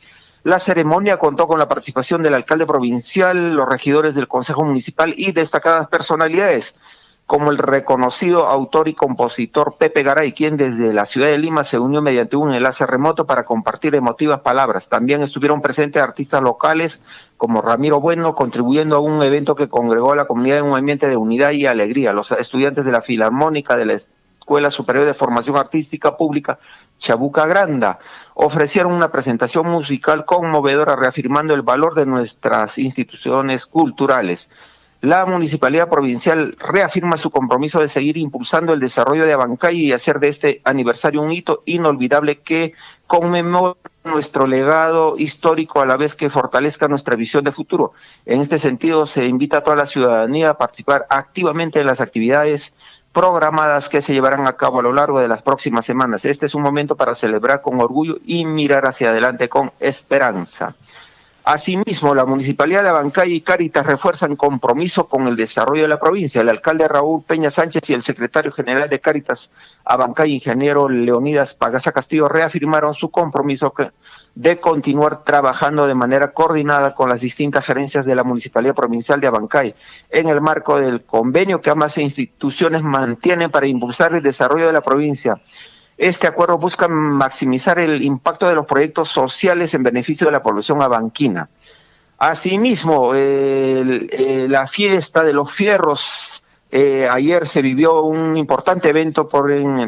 La ceremonia contó con la participación del alcalde provincial, los regidores del Consejo Municipal y destacadas personalidades, como el reconocido autor y compositor Pepe Garay, quien desde la ciudad de Lima se unió mediante un enlace remoto para compartir emotivas palabras. También estuvieron presentes artistas locales como Ramiro Bueno, contribuyendo a un evento que congregó a la comunidad en un ambiente de unidad y alegría. Los estudiantes de la Filarmónica de la Escuela Superior de Formación Artística Pública Chabuca Granda ofrecieron una presentación musical conmovedora reafirmando el valor de nuestras instituciones culturales. La Municipalidad Provincial reafirma su compromiso de seguir impulsando el desarrollo de Abancay y hacer de este aniversario un hito inolvidable que conmemora nuestro legado histórico a la vez que fortalezca nuestra visión de futuro. En este sentido, se invita a toda la ciudadanía a participar activamente en las actividades programadas que se llevarán a cabo a lo largo de las próximas semanas. Este es un momento para celebrar con orgullo y mirar hacia adelante con esperanza. Asimismo, la Municipalidad de Abancay y Cáritas refuerzan compromiso con el desarrollo de la provincia. El alcalde Raúl Peña Sánchez y el secretario general de Cáritas Abancay, ingeniero Leonidas Pagasa Castillo, reafirmaron su compromiso de continuar trabajando de manera coordinada con las distintas gerencias de la Municipalidad Provincial de Abancay en el marco del convenio que ambas instituciones mantienen para impulsar el desarrollo de la provincia. Este acuerdo busca maximizar el impacto de los proyectos sociales en beneficio de la población abanquina. Asimismo, la fiesta de los fierros Ayer se vivió un importante evento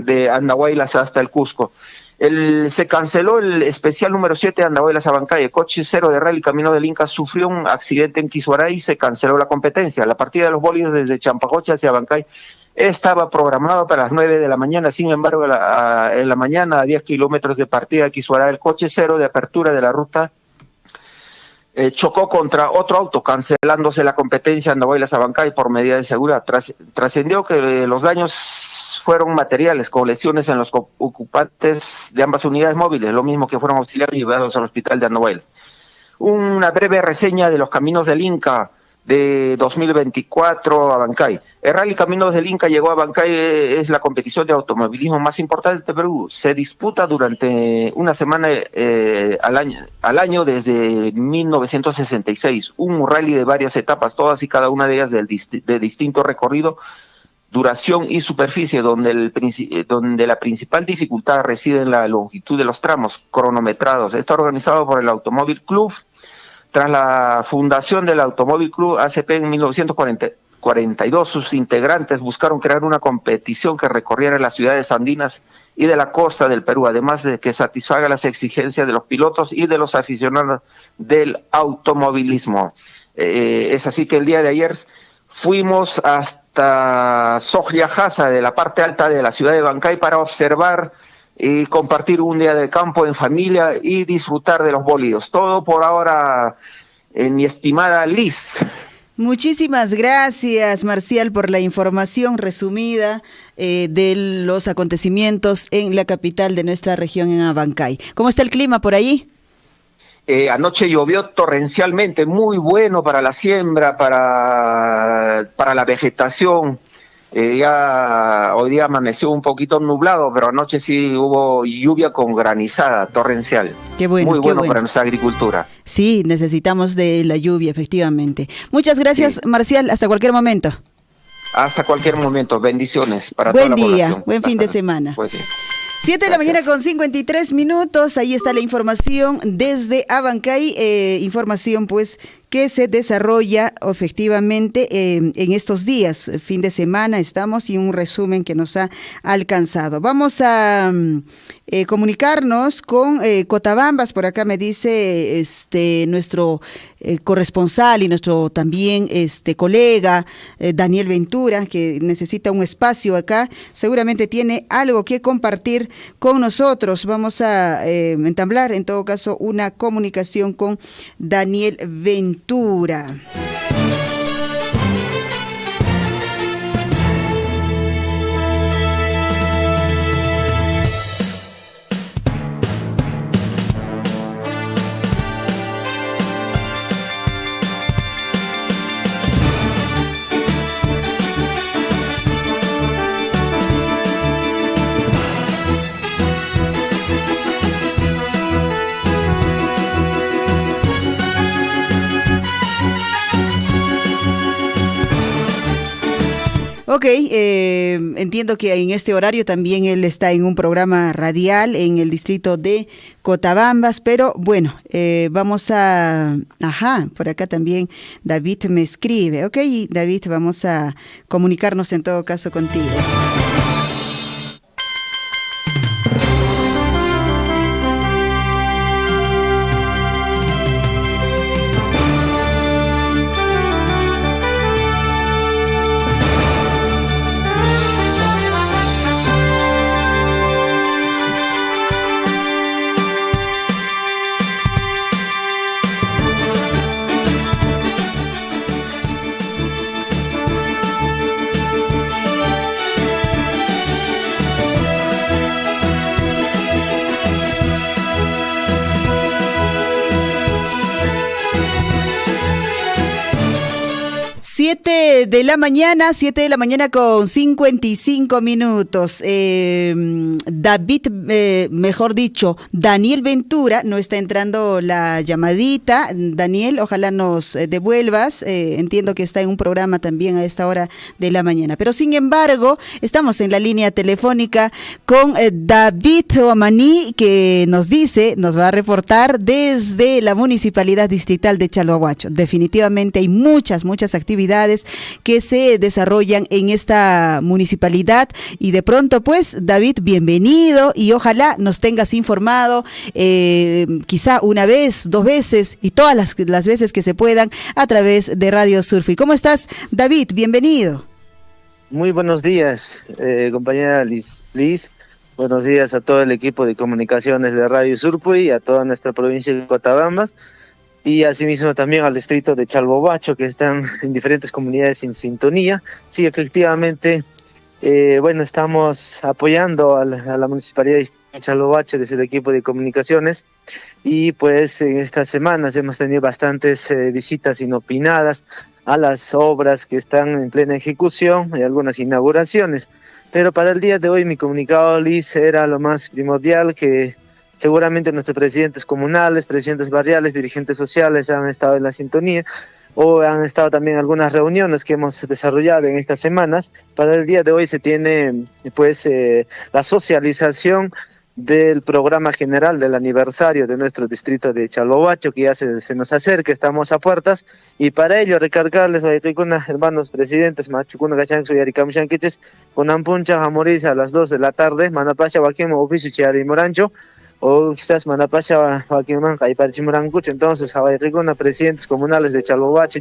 de Andahuaylas hasta el Cusco. Se canceló el especial número 7 de Andahuaylas a Abancay. El coche 0 de Rally Camino del Inca sufrió un accidente en Quisuaray y se canceló la competencia. La partida de los bólidos desde Champacocha hacia Abancay estaba programada para las 9 de la mañana. Sin embargo, en la mañana, a 10 kilómetros de partida de Quisuaray, el coche 0 de apertura de la ruta chocó contra otro auto, cancelándose la competencia Andahuaylas a Abancay por medida de seguridad. Trascendió que los daños fueron materiales, con lesiones en los ocupantes de ambas unidades móviles, lo mismo que fueron auxiliados y llevados al hospital de Andahuaylas. Una breve reseña de los caminos del Inca de 2024 a Abancay. El Rally Caminos del Inca llegó a Abancay, es la competición de automovilismo más importante de Perú. Se disputa durante una semana al año desde 1966. Un rally de varias etapas, todas y cada una de ellas de distinto recorrido, duración y superficie, donde la principal dificultad reside en la longitud de los tramos cronometrados. Está organizado por el Automóvil Club. Tras la fundación del Automóvil Club ACP en 1942, sus integrantes buscaron crear una competición que recorriera las ciudades andinas y de la costa del Perú, además de que satisfaga las exigencias de los pilotos y de los aficionados del automovilismo. Es así que el día de ayer fuimos hasta Sojliajasa, de la parte alta de la ciudad de Abancay, para observar y compartir un día de campo en familia y disfrutar de los bólidos. Todo por ahora, mi estimada Liz. Muchísimas gracias, Marcial, por la información resumida de los acontecimientos en la capital de nuestra región, en Abancay. ¿Cómo está el clima por allí? Anoche llovió torrencialmente, muy bueno para la siembra, para la vegetación. Hoy día amaneció un poquito nublado, pero anoche sí hubo lluvia con granizada torrencial. Qué bueno, muy bueno para nuestra agricultura. Sí, necesitamos de la lluvia, efectivamente. Muchas gracias, sí. Marcial, hasta cualquier momento. Hasta cualquier momento, bendiciones para toda la población. Buen día, buen fin de semana. Pues sí. 7 de la mañana con 53 minutos, ahí está la información desde Abancay, información pues que se desarrolla efectivamente en estos días, fin de semana estamos, y un resumen que nos ha alcanzado. Vamos a comunicarnos con Cotabambas. Por acá me dice nuestro corresponsal y nuestro también colega Daniel Ventura, que necesita un espacio acá, seguramente tiene algo que compartir con nosotros. Vamos a entablar en todo caso una comunicación con Daniel Ventura. 'Ok, entiendo que en este horario también él está en un programa radial en el distrito de Cotabambas, pero bueno, vamos a... Ajá, por acá también David me escribe. Ok, David, vamos a comunicarnos en todo caso contigo. Siete de la mañana con 55 minutos. David, mejor dicho, Daniel Ventura, no está entrando la llamadita. Daniel, ojalá nos devuelvas. Entiendo que está en un programa también a esta hora de la mañana. Pero sin embargo, estamos en la línea telefónica con David Omaní, que nos va a reportar desde la Municipalidad Distrital de Chalhuahuacho. Definitivamente hay muchas actividades actividades que se desarrollan en esta municipalidad. Y de pronto, pues, David, bienvenido y ojalá nos tengas informado, quizá una vez, 2 veces y todas las veces que se puedan a través de Radio Surfy. ¿Cómo estás, David? Bienvenido. Muy buenos días, compañera Liz. Buenos días a todo el equipo de comunicaciones de Radio Surfy y a toda nuestra provincia de Cotabambas y asimismo también al distrito de Chalbobacho, que están en diferentes comunidades en sintonía. Sí, efectivamente, estamos apoyando a la municipalidad de Chalbobacho desde el equipo de comunicaciones y pues en estas semanas hemos tenido bastantes visitas inopinadas a las obras que están en plena ejecución y algunas inauguraciones. Pero para el día de hoy mi comunicado, Liz, era lo más primordial, que seguramente nuestros presidentes comunales, presidentes barriales, dirigentes sociales han estado en la sintonía o han estado también en algunas reuniones que hemos desarrollado en estas semanas. Para el día de hoy se tiene pues la socialización del programa general del aniversario de nuestro distrito de Chalbobacho, que ya se nos acerca, estamos a puertas, y para ello recargarles, hermanos presidentes, Machucuna Gachanxo y Aricamushanquiches, con Ampuncha Jamoriza a las 2 de la tarde, Manapasha Baquemo, Oficio Chiari Morancho, o quizás Manapasha Baquemanca y Parchimurancucho. Entonces, Jabairiguna, presidentes comunales de Chalbobacho,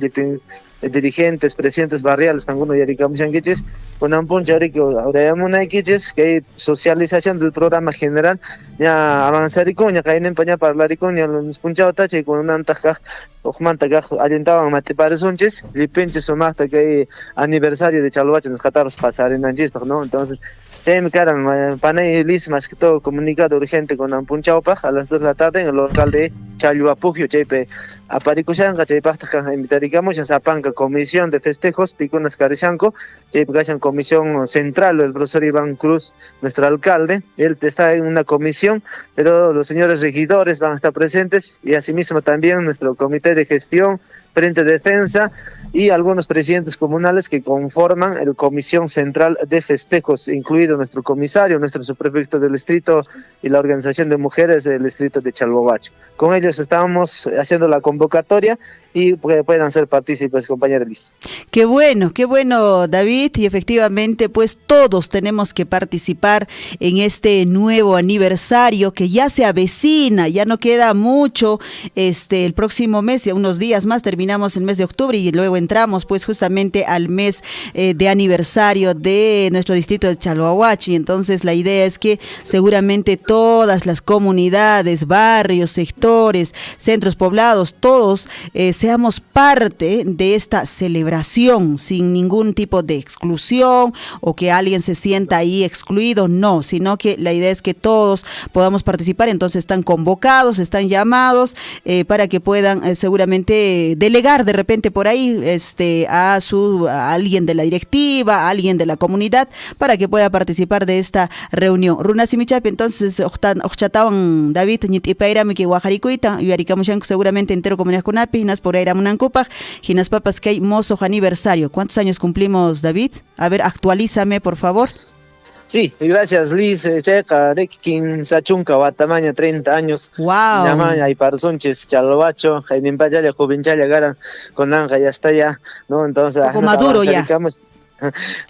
dirigentes, presidentes barriales, Canguno y Aricamushanquiches, con Ampuncha Aricamushanquiches, que hay socialización del programa general, ya avanzaricón, ya caen en paña para la ricón, ya los punchado tache, y con un antaja, ojmanta, alentaban mateparesunches, lipenches o más, que hay aniversario de Chalbobacho, nos cataros pasar en Angispa, ¿no? Entonces, me quedan panay Liz, más que todo comunicado urgente con Ampunchaupa a las 2 de la tarde en el local de Chalhuapugio, Chepe Aparicuchanca, Chepasta, invitaricamos en Zapanca, comisión de festejos, Picunas Carichanco, Chepe comisión central, el profesor Iván Cruz, nuestro alcalde, él está en una comisión, pero los señores regidores van a estar presentes y asimismo también nuestro comité de gestión, Frente de Defensa y algunos presidentes comunales que conforman el Comisión Central de Festejos, incluido nuestro comisario, nuestro subprefecto del distrito y la Organización de Mujeres del distrito de Chalbobacho. Con ellos estamos haciendo la convocatoria y puedan ser partícipes, compañera Liz. Qué bueno, David, y efectivamente, pues todos tenemos que participar en este nuevo aniversario que ya se avecina, ya no queda mucho, el próximo mes, ya unos días más, terminamos el mes de octubre y luego entramos pues justamente al mes de aniversario de nuestro distrito de Chalbobacho, y entonces la idea es que seguramente todas las comunidades, barrios, sectores, centros poblados, todos seamos parte de esta celebración sin ningún tipo de exclusión o que alguien se sienta ahí excluido, no, sino que la idea es que todos podamos participar. Entonces están convocados, están llamados para que puedan seguramente delegar de repente por ahí a alguien de la directiva, a alguien de la comunidad para que pueda participar de esta reunión. Runa Simichapi, entonces ochataban David Nitipairami que Guajaricuita y Aricamushanco seguramente entero comunidad kunapi, nas por Airamunancupaj, Ginas Papas que hay mozo aniversario. ¿Cuántos años cumplimos, David? A ver, actualízame, por favor. Sí, gracias, Liz. Checa, Rekin, Sachunca, Guatamaña, 30 años. Wow. Yamaña y Parzonches, Chalbobacho, Jainimpayaya, Jovinchaya, Garan, con Anja, ya está ya, ¿no? Entonces, un poco maduro ya.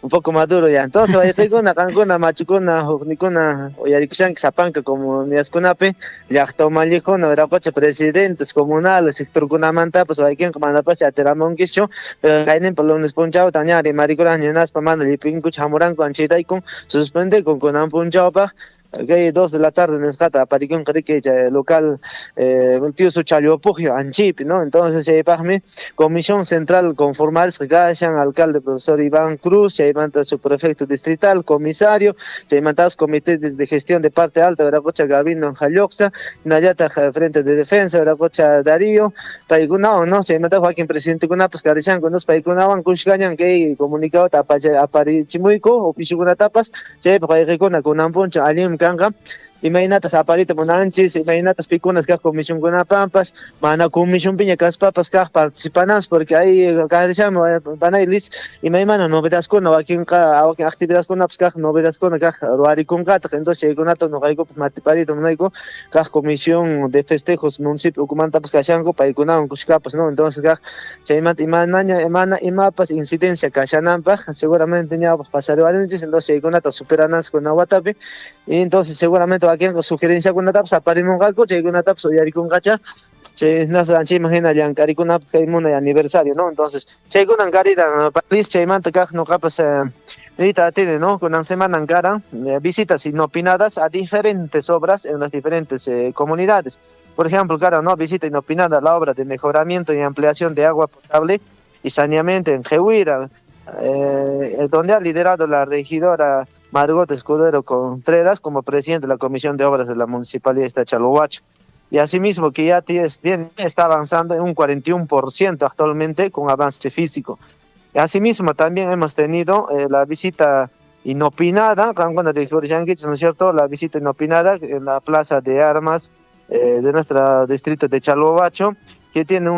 Un poco maduro ya. Entonces, Vayapicuna, Cancuna, Machucuna, Jocnicuna, Oyaricushan, Zapanca, comunidades Cunape, Yachtomalicuna, Veracocha, presidentes comunales, sector Cunamanta, pues Vayquien, Comandapacha, Teramonquicho, pero Gainen, Polones Punchao, Tañari, Maricuran, Yanas, Pamana, Lipincu, Chamuranco, Anchitaikun, suspende con Punchaupa, que hay 2 de la tarde en Escata, Paricón, Carique, local, tío su Chalhuapugio, Anchip, ¿no? Entonces, comisión central conformal, Gayan, alcalde, profesor Iván Cruz, Chaimanta, su prefecto distrital, comisario, Chaimantados, comité de gestión de parte alta, Veracocha, Gabino, Jayoxa, Nayata, frente de defensa, Veracocha, Darío, Paigunao, ¿no? Chaimanta, Joaquín, presidente Cunapas, Carichan, con los Paigunawan, Kushgayan, que hay comunicado, Aparichimuico, Opichuguna Tapas, Chaipa, Paiguna, Kunampuncha, Alim, Kanga, imaginatas aparita monanchis, imaginatas picunas que comisión con pampas, mana comisión piña que papas que participanas porque ahí van a ir imagina novedades con aquí actividades con apps novedades con acá ruari con gata entonces con ato no caigo matiparito monaico que comisión de festejos municipio comanta pues cachango para ir con capas no entonces que chaimat imana imapas incidencia cachanampa seguramente ya pasar valentes entonces con ato superanas con aguatape y entonces seguramente aquí con sugerencia con ataps aparimos algo llega con ataps y con gacha che nasa anche imagina yang kari kuna kaimuna aniversario no entonces che kunan kari da país che manta ka no capas ahorita tiene no con semana en cara visitas inopinadas a diferentes obras en las diferentes comunidades. Por ejemplo, cara no visita inopinada la obra de mejoramiento y ampliación de agua potable y saneamiento en Jehuira, donde ha liderado la regidora Margot Escudero Contreras como presidente de la Comisión de Obras de la Municipalidad de Chalhuacho. Y asimismo que ya está avanzando en un 41% actualmente con avance físico. Y asimismo también hemos tenido la visita inopinada, ¿no es cierto? La visita inopinada en la Plaza de Armas de nuestro distrito de Chalhuacho, que tiene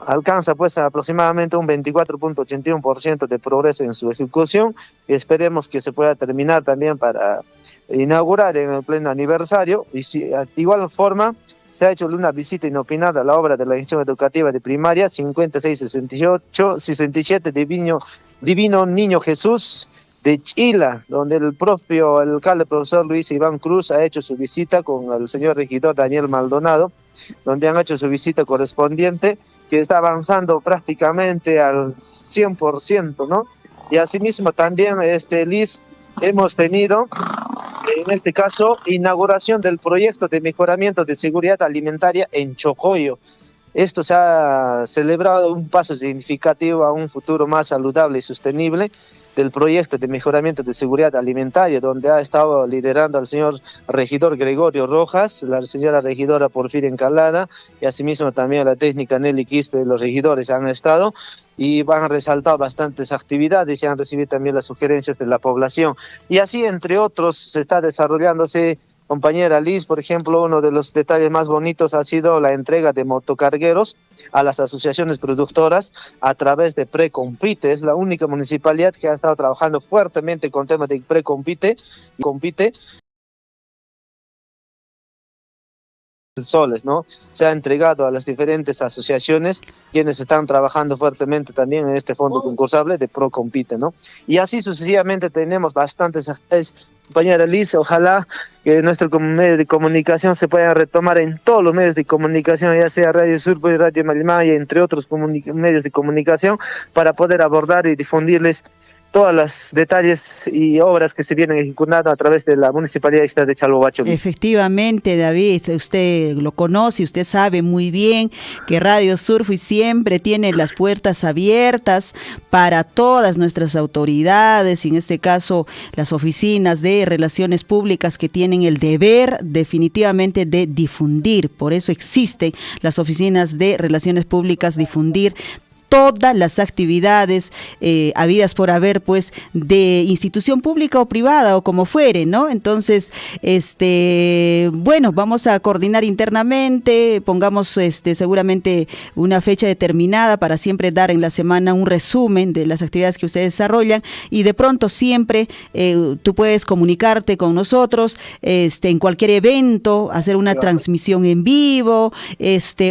alcanza pues aproximadamente un 24.81% de progreso en su ejecución y esperemos que se pueda terminar también para inaugurar en el pleno aniversario. Y de igual forma se ha hecho una visita inopinada a la obra de la institución educativa de primaria 5667 Divino Niño Jesús de Chila, donde el propio alcalde profesor Luis Iván Cruz ha hecho su visita con el señor regidor Daniel Maldonado, donde han hecho su visita correspondiente, que está avanzando prácticamente al 100%, ¿no? Y asimismo también, Liz, hemos tenido, en este caso, inauguración del proyecto de mejoramiento de seguridad alimentaria en Chocoyo. Esto se ha celebrado un paso significativo a un futuro más saludable y sostenible del proyecto de mejoramiento de seguridad alimentaria, donde ha estado liderando el señor regidor Gregorio Rojas, la señora regidora Porfiria Encalada, y asimismo también la técnica Nelly Quispe, los regidores han estado y han resaltado bastantes actividades y han recibido también las sugerencias de la población. Y así, entre otros, se está desarrollándose, compañera Liz, por ejemplo, uno de los detalles más bonitos ha sido la entrega de motocargueros a las asociaciones productoras a través de Precompite. Es la única municipalidad que ha estado trabajando fuertemente con temas de Precompite y compite soles, ¿no? Se ha entregado a las diferentes asociaciones quienes están trabajando fuertemente también en este fondo concursable de Procompite, ¿no? Y así sucesivamente tenemos bastantes actividades. Compañera Liz, ojalá que nuestro medio de comunicación se pueda retomar en todos los medios de comunicación, ya sea Radio Surpo y Radio Malimaya, entre otros medios de comunicación, para poder abordar y difundirles todos los detalles y obras que se vienen ejecutando a través de la Municipalidad de Chalhuacho. Efectivamente, David, usted lo conoce, usted sabe muy bien que Radio Surfo siempre tiene las puertas abiertas para todas nuestras autoridades, y en este caso las oficinas de relaciones públicas que tienen el deber definitivamente de difundir. Por eso existen las oficinas de relaciones públicas, difundir todas las actividades habidas por haber, pues, de institución pública o privada o como fuere, ¿no? Entonces, bueno, vamos a coordinar internamente, pongamos seguramente una fecha determinada para siempre dar en la semana un resumen de las actividades que ustedes desarrollan, y de pronto siempre tú puedes comunicarte con nosotros en cualquier evento, hacer una transmisión en vivo,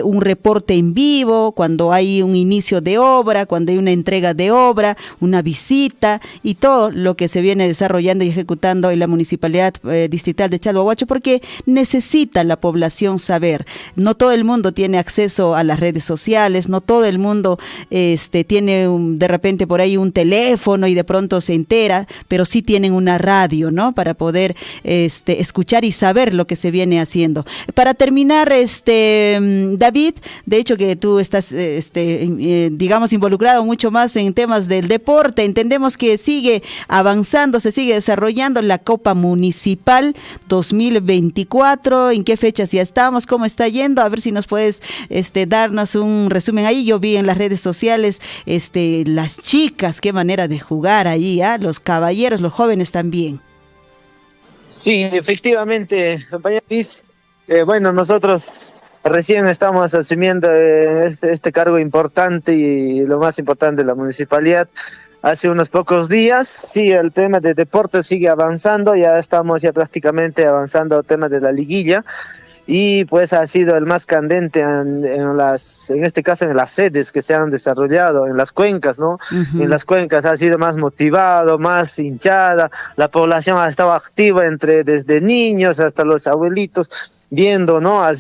un reporte en vivo, cuando hay un inicio de obra, cuando hay una entrega de obra, una visita y todo lo que se viene desarrollando y ejecutando en la Municipalidad Distrital de Chalhuacho, porque necesita la población saber. No todo el mundo tiene acceso a las redes sociales, no todo el mundo tiene de repente por ahí un teléfono y de pronto se entera, pero sí tienen una radio, ¿no? Para poder escuchar y saber lo que se viene haciendo. Para terminar, David, de hecho que tú estás, digamos, involucrado mucho más en temas del deporte. Entendemos que sigue avanzando, se sigue desarrollando la Copa Municipal 2024. ¿En qué fechas ya estamos? ¿Cómo está yendo? A ver si nos puedes darnos un resumen ahí. Yo vi en las redes sociales las chicas, qué manera de jugar ahí, los caballeros, los jóvenes también. Sí, efectivamente, compañero Liz. Bueno, nosotros recién estamos asumiendo este cargo importante y lo más importante de la municipalidad. Hace unos pocos días, sí, el tema de deporte sigue avanzando, ya estamos prácticamente avanzando al tema de la liguilla. Y pues ha sido el más candente en este caso en las sedes que se han desarrollado, en las cuencas, ¿no? En las cuencas ha sido más motivado, más hinchada, la población ha estado activa desde niños hasta los abuelitos, viendo, ¿no? a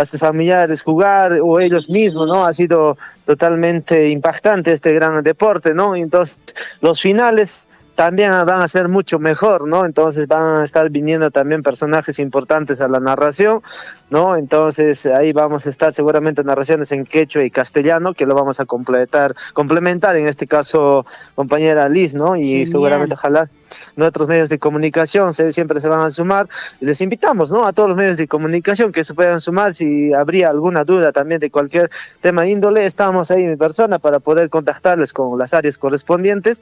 sus familiares jugar o ellos mismos, ¿no? Ha sido totalmente impactante este gran deporte, ¿no? Entonces, los finales también van a ser mucho mejor, ¿no? Entonces van a estar viniendo también personajes importantes a la narración, ¿no? Entonces ahí vamos a estar seguramente narraciones en quechua y castellano, que lo vamos a complementar en este caso, compañera Liz, ¿no? Y genial. Seguramente ojalá nuestros medios de comunicación siempre se van a sumar. Y les invitamos, ¿no? A todos los medios de comunicación que se puedan sumar. Si habría alguna duda también de cualquier tema de índole, estamos ahí en persona para poder contactarles con las áreas correspondientes.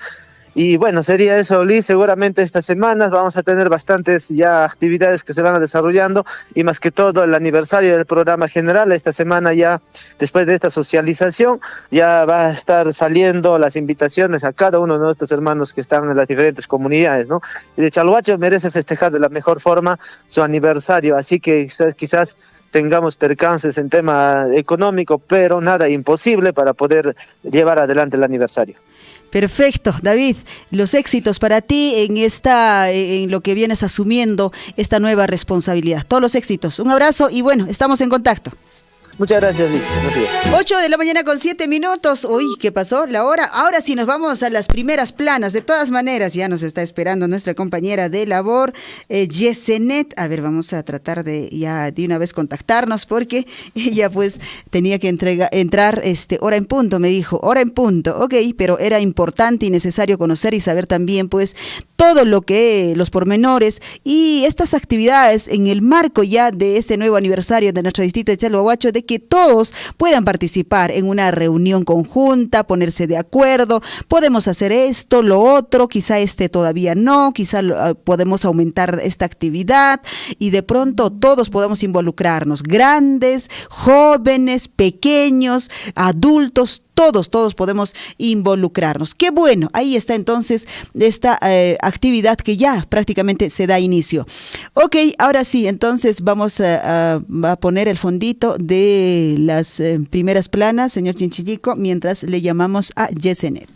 Y bueno, sería eso, Liz. Seguramente estas semanas vamos a tener bastantes ya actividades que se van desarrollando y más que todo el aniversario del programa general. Esta semana ya, después de esta socialización, ya va a estar saliendo las invitaciones a cada uno de nuestros hermanos que están en las diferentes comunidades, ¿no? Y de Chalhuacho merece festejar de la mejor forma su aniversario, así que quizás tengamos percances en tema económico, pero nada imposible para poder llevar adelante el aniversario. Perfecto, David, los éxitos para ti en lo que vienes asumiendo esta nueva responsabilidad. Todos los éxitos. Un abrazo y bueno, estamos en contacto. Muchas gracias, Liz. Gracias. 8 de la mañana con 7 minutos. Uy, ¿qué pasó? La hora. Ahora sí nos vamos a las primeras planas. De todas maneras, ya nos está esperando nuestra compañera de labor, Yesenet. A ver, vamos a tratar de ya de una vez contactarnos porque ella pues tenía que entrar hora en punto, me dijo. Hora en punto, ok, pero era importante y necesario conocer y saber también pues todo lo que, los pormenores y estas actividades en el marco ya de este nuevo aniversario de nuestro distrito de Chalhuahuacho, de que todos puedan participar en una reunión conjunta, ponerse de acuerdo, podemos hacer esto, lo otro, quizá todavía no, quizá podemos aumentar esta actividad y de pronto todos podemos involucrarnos, grandes, jóvenes, pequeños, adultos, todos podemos involucrarnos. Qué bueno, ahí está entonces esta actividad que ya prácticamente se da inicio. Ok, ahora sí, entonces vamos a poner el fondito de las primeras planas, señor Chinchillico, mientras le llamamos a Yesenet.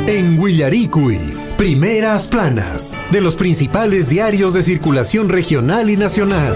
En Huillaricui, primeras planas de los principales diarios de circulación regional y nacional.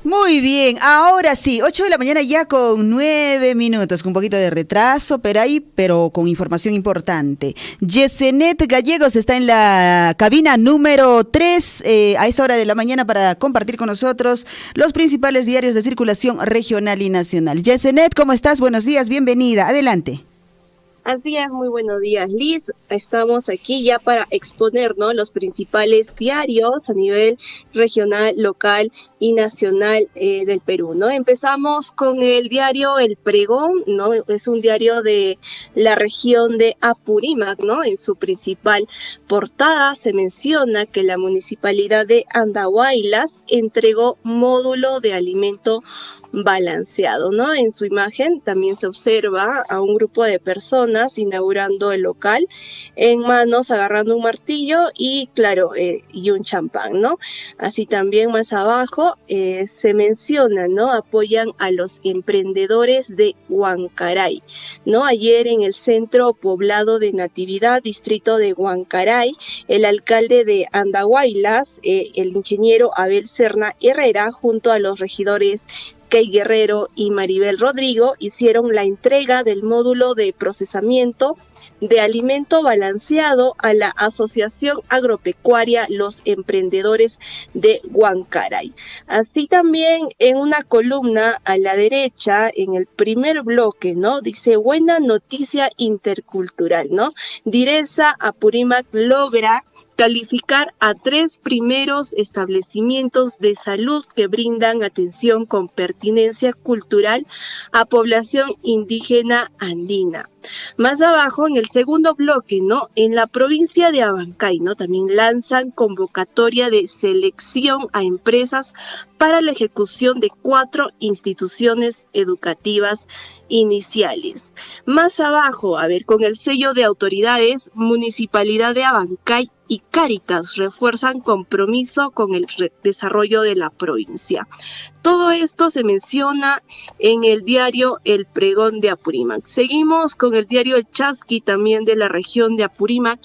Muy bien, ahora sí, 8 de la mañana ya con 9 minutos, con un poquito de retraso, pero con información importante. Yesenet Gallegos está en la cabina número 3 a esta hora de la mañana para compartir con nosotros los principales diarios de circulación regional y nacional. Yesenet, ¿cómo estás? Buenos días, bienvenida, adelante. Así es, muy buenos días, Liz. Estamos aquí ya para exponer, ¿no?, los principales diarios a nivel regional, local y nacional del Perú, ¿no? Empezamos con el diario El Pregón, ¿no? Es un diario de la región de Apurímac, ¿no? En su principal portada se menciona que la municipalidad de Andahuaylas entregó módulo de alimento balanceado, ¿no? En su imagen también se observa a un grupo de personas inaugurando el local, en manos agarrando un martillo y, claro, y un champán, ¿no? Así también más abajo se menciona, ¿no? Apoyan a los emprendedores de Huancaray, ¿no? Ayer en el centro poblado de Natividad, distrito de Huancaray, el alcalde de Andahuaylas, el ingeniero Abel Serna Herrera, junto a los regidores Key Guerrero y Maribel Rodrigo, hicieron la entrega del módulo de procesamiento de alimento balanceado a la Asociación Agropecuaria Los Emprendedores de Huancaray. Así también en una columna a la derecha, en el primer bloque, ¿no? Dice, buena noticia intercultural, ¿no? Direza Apurímac logra calificar a 3 primeros establecimientos de salud que brindan atención con pertinencia cultural a población indígena andina. Más abajo, en el segundo bloque, ¿no? En la provincia de Abancay, ¿no? También lanzan convocatoria de selección a empresas para la ejecución de 4 instituciones educativas iniciales. Más abajo, a ver, con el sello de autoridades, Municipalidad de Abancay y Cáritas refuerzan compromiso con el desarrollo de la provincia. Todo esto se menciona en el diario El Pregón de Apurímac. Seguimos con el diario El Chasqui, también de la región de Apurímac,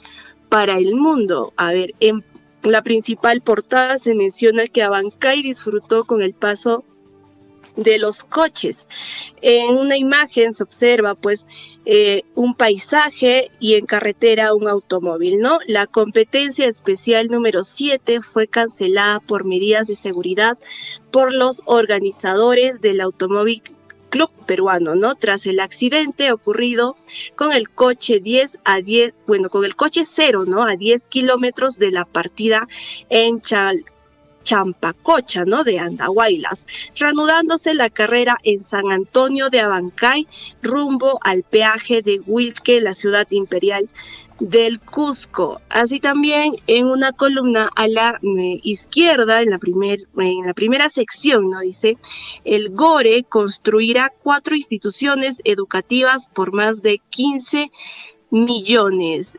para el mundo. A ver, en la principal portada se menciona que Abancay disfrutó con el paso de los coches. En una imagen se observa pues un paisaje y en carretera un automóvil, ¿no? La competencia especial número 7 fue cancelada por medidas de seguridad por los organizadores del Automóvil Club Peruano, ¿no? Tras el accidente ocurrido con el coche con el coche 0, ¿no? A 10 kilómetros de la partida en Champacocha, ¿no? De Andahuaylas, reanudándose la carrera en San Antonio de Abancay, rumbo al peaje de Huilque, la ciudad imperial del Cusco. Así también en una columna a la izquierda, en la primera sección, ¿no? Dice, el GORE construirá 4 instituciones educativas por más de 15 millones.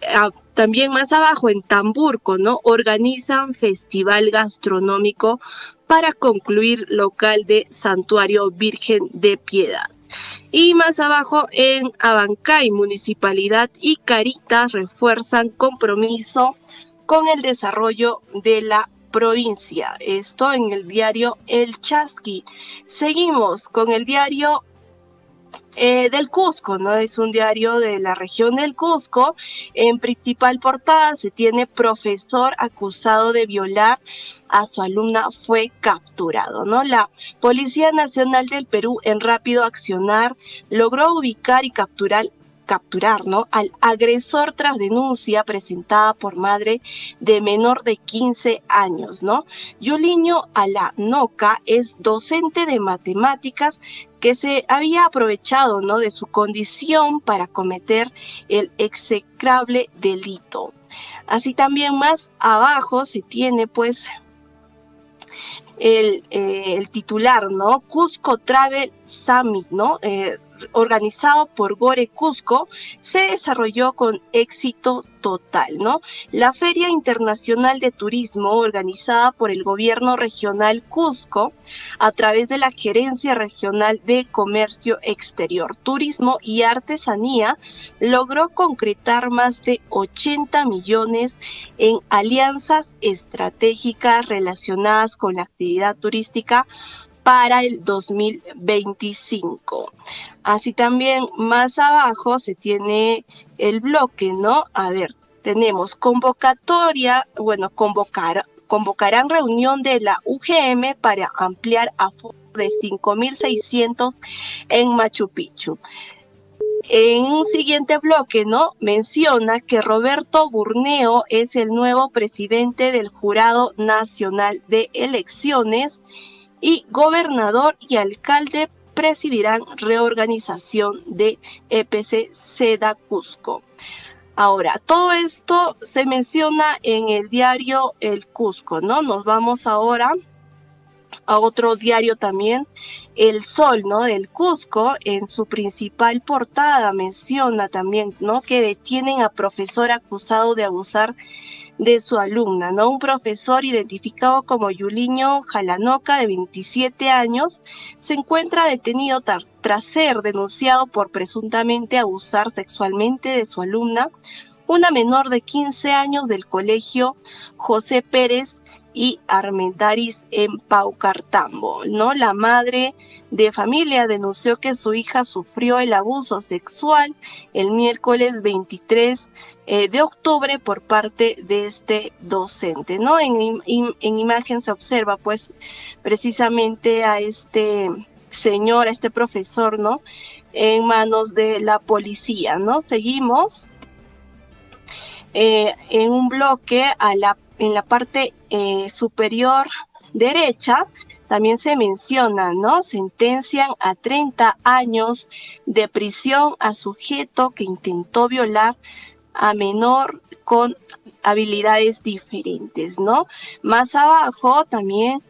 También más abajo en Tamburco, ¿no? Organizan festival gastronómico para concluir local de Santuario Virgen de Piedad. Y más abajo en Abancay, Municipalidad y Cáritas refuerzan compromiso con el desarrollo de la provincia. Esto en el diario El Chasqui. Seguimos con el diario del Cusco, ¿no? Es un diario de la región del Cusco. En principal portada se tiene profesor acusado de violar a su alumna fue capturado, ¿no? La Policía Nacional del Perú, en rápido accionar, logró ubicar y capturar, ¿no? Al agresor tras denuncia presentada por madre de menor de 15 años, ¿no? Yuliño Alanoca es docente de matemáticas que se había aprovechado, ¿no? De su condición para cometer el execrable delito. Así también más abajo se tiene pues el titular, ¿no? Cusco Travel Summit, ¿no? Organizado por GORE Cusco, se desarrolló con éxito total, ¿no? La Feria Internacional de Turismo, organizada por el Gobierno Regional Cusco, a través de la Gerencia Regional de Comercio Exterior, Turismo y Artesanía, logró concretar más de 80 millones en alianzas estratégicas relacionadas con la actividad turística para el 2025. Así también más abajo se tiene el bloque, ¿no? A ver, tenemos convocatoria, convocarán reunión de la UGM para ampliar aforo de 5.600 en Machu Picchu. En un siguiente bloque, ¿no? Menciona que Roberto Burneo es el nuevo presidente del Jurado Nacional de Elecciones y gobernador y alcalde presidirán reorganización de EPC Seda Cusco. Ahora, todo esto se menciona en el diario El Cusco, ¿no? Nos vamos ahora a otro diario también, El Sol, ¿no? Del Cusco. En su principal portada menciona también, ¿no? Que detienen a profesor acusado de abusar de su alumna, ¿no? Un profesor identificado como Yuliño Alanoca, de 27 años, se encuentra detenido tras ser denunciado por presuntamente abusar sexualmente de su alumna, una menor de 15 años del colegio José Pérez y Armendáriz en Paucartambo, ¿no? La madre de familia denunció que su hija sufrió el abuso sexual el miércoles 23 de octubre por parte de este docente, ¿no? En imagen se observa pues precisamente a este señor, a este profesor, ¿no? En manos de la policía, ¿no? Seguimos en un bloque en la parte superior derecha. También se menciona, ¿no? Sentencian a 30 años de prisión a sujeto que intentó violar a menor con habilidades diferentes, ¿no? Más abajo también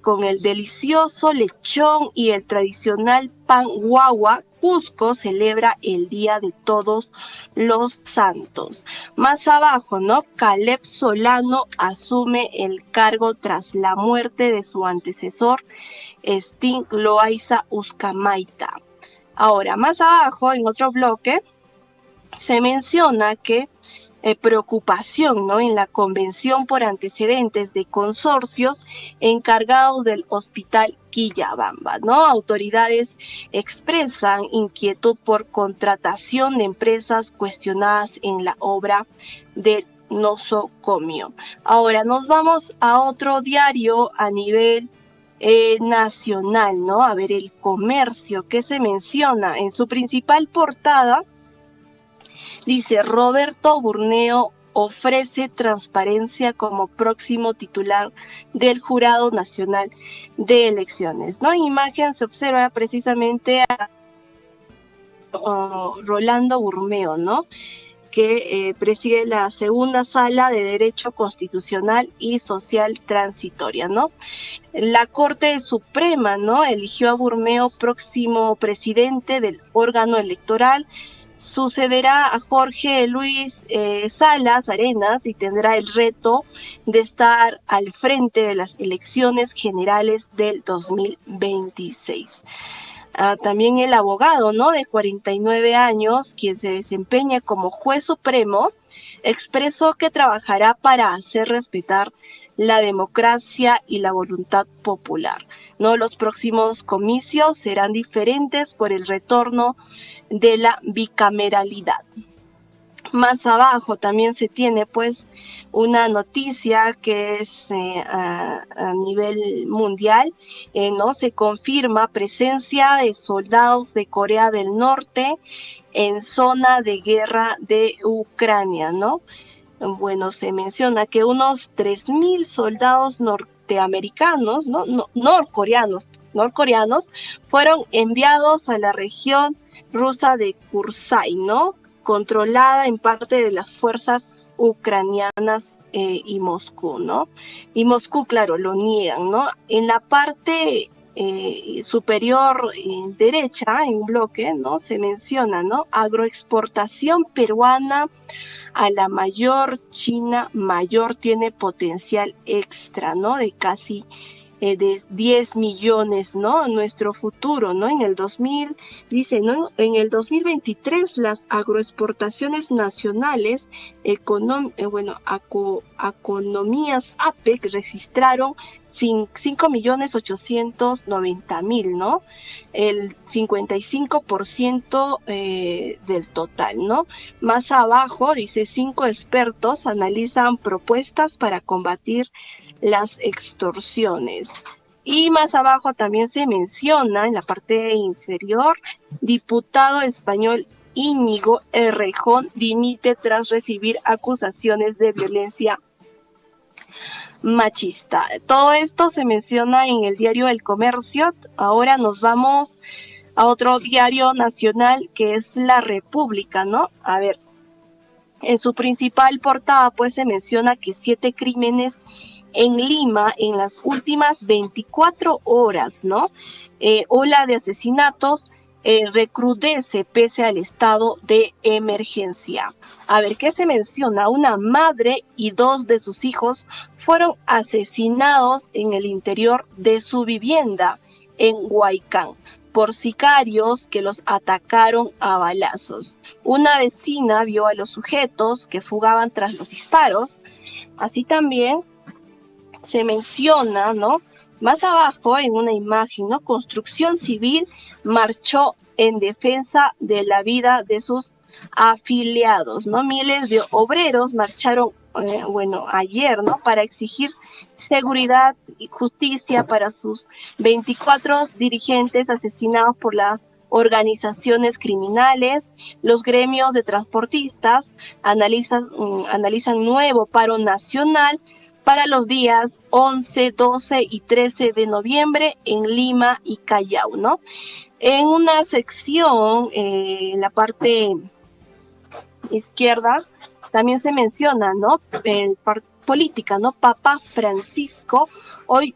con el delicioso lechón y el tradicional pan guagua, Cusco celebra el Día de Todos los Santos. Más abajo, ¿no? Caleb Solano asume el cargo tras la muerte de su antecesor, Sting Loaiza Uzcamaita. Ahora, más abajo, en otro bloque, se menciona que preocupación, ¿no? En la convención por antecedentes de consorcios encargados del hospital Quillabamba, ¿no? Autoridades expresan inquietud por contratación de empresas cuestionadas en la obra del nosocomio. Ahora nos vamos a otro diario a nivel nacional, ¿no? A ver, El Comercio, que se menciona en su principal portada. Dice, Roberto Burneo ofrece transparencia como próximo titular del Jurado Nacional de Elecciones, ¿no? En imagen se observa precisamente a Rolando Burneo, ¿no? Que preside la segunda sala de Derecho Constitucional y Social Transitoria, ¿no? La Corte Suprema, ¿no? Eligió a Burneo próximo presidente del órgano electoral. Sucederá a Jorge Luis Salas Arenas y tendrá el reto de estar al frente de las elecciones generales del 2026. También el abogado, ¿no? De 49 años, quien se desempeña como juez supremo, expresó que trabajará para hacer respetar la democracia y la voluntad popular, ¿no? Los próximos comicios serán diferentes por el retorno de la bicameralidad. Más abajo también se tiene pues una noticia que es a nivel mundial, ¿no? Se confirma presencia de soldados de Corea del Norte en zona de guerra de Ucrania, ¿no? Bueno, se menciona que unos 3,000 soldados norteamericanos, ¿no? Norcoreanos, fueron enviados a la región rusa de Kursky, ¿no? Controlada en parte de las fuerzas ucranianas y Moscú, ¿no? Y Moscú, claro, lo niegan, ¿no? En la parte superior derecha, en un bloque, ¿no? Se menciona, ¿no? Agroexportación peruana a la mayor, China mayor tiene potencial extra, ¿no? De casi de 10 millones, ¿no? Nuestro futuro, ¿no? En el 2000, dice, ¿no? En el 2023 las agroexportaciones nacionales, economías APEC registraron 5.890.000, ¿no? El 55% del total, ¿no? Más abajo, dice, 5 expertos analizan propuestas para combatir las extorsiones. Y más abajo también se menciona, en la parte inferior, diputado español Íñigo Errejón dimite tras recibir acusaciones de violencia machista. Todo esto se menciona en el diario El Comercio. Ahora nos vamos a otro diario nacional que es La República, ¿no? A ver, en su principal portada pues se menciona que 7 crímenes en Lima en las últimas 24 horas, ¿no? Ola de asesinatos recrudece pese al estado de emergencia. A ver, ¿qué se menciona? Una madre y 2 de sus hijos fueron asesinados en el interior de su vivienda en Huaycán por sicarios que los atacaron a balazos. Una vecina vio a los sujetos que fugaban tras los disparos. Así también se menciona, ¿no? Más abajo, en una imagen, ¿no? Construcción Civil marchó en defensa de la vida de sus afiliados, ¿no? Miles de obreros marcharon, ayer, ¿no? Para exigir seguridad y justicia para sus 24 dirigentes asesinados por las organizaciones criminales. Los gremios de transportistas analizan nuevo paro nacional para los días 11, 12 y 13 de noviembre en Lima y Callao, ¿no? En una sección, en la parte izquierda, también se menciona, ¿no? Política, ¿no? Papa Francisco, hoy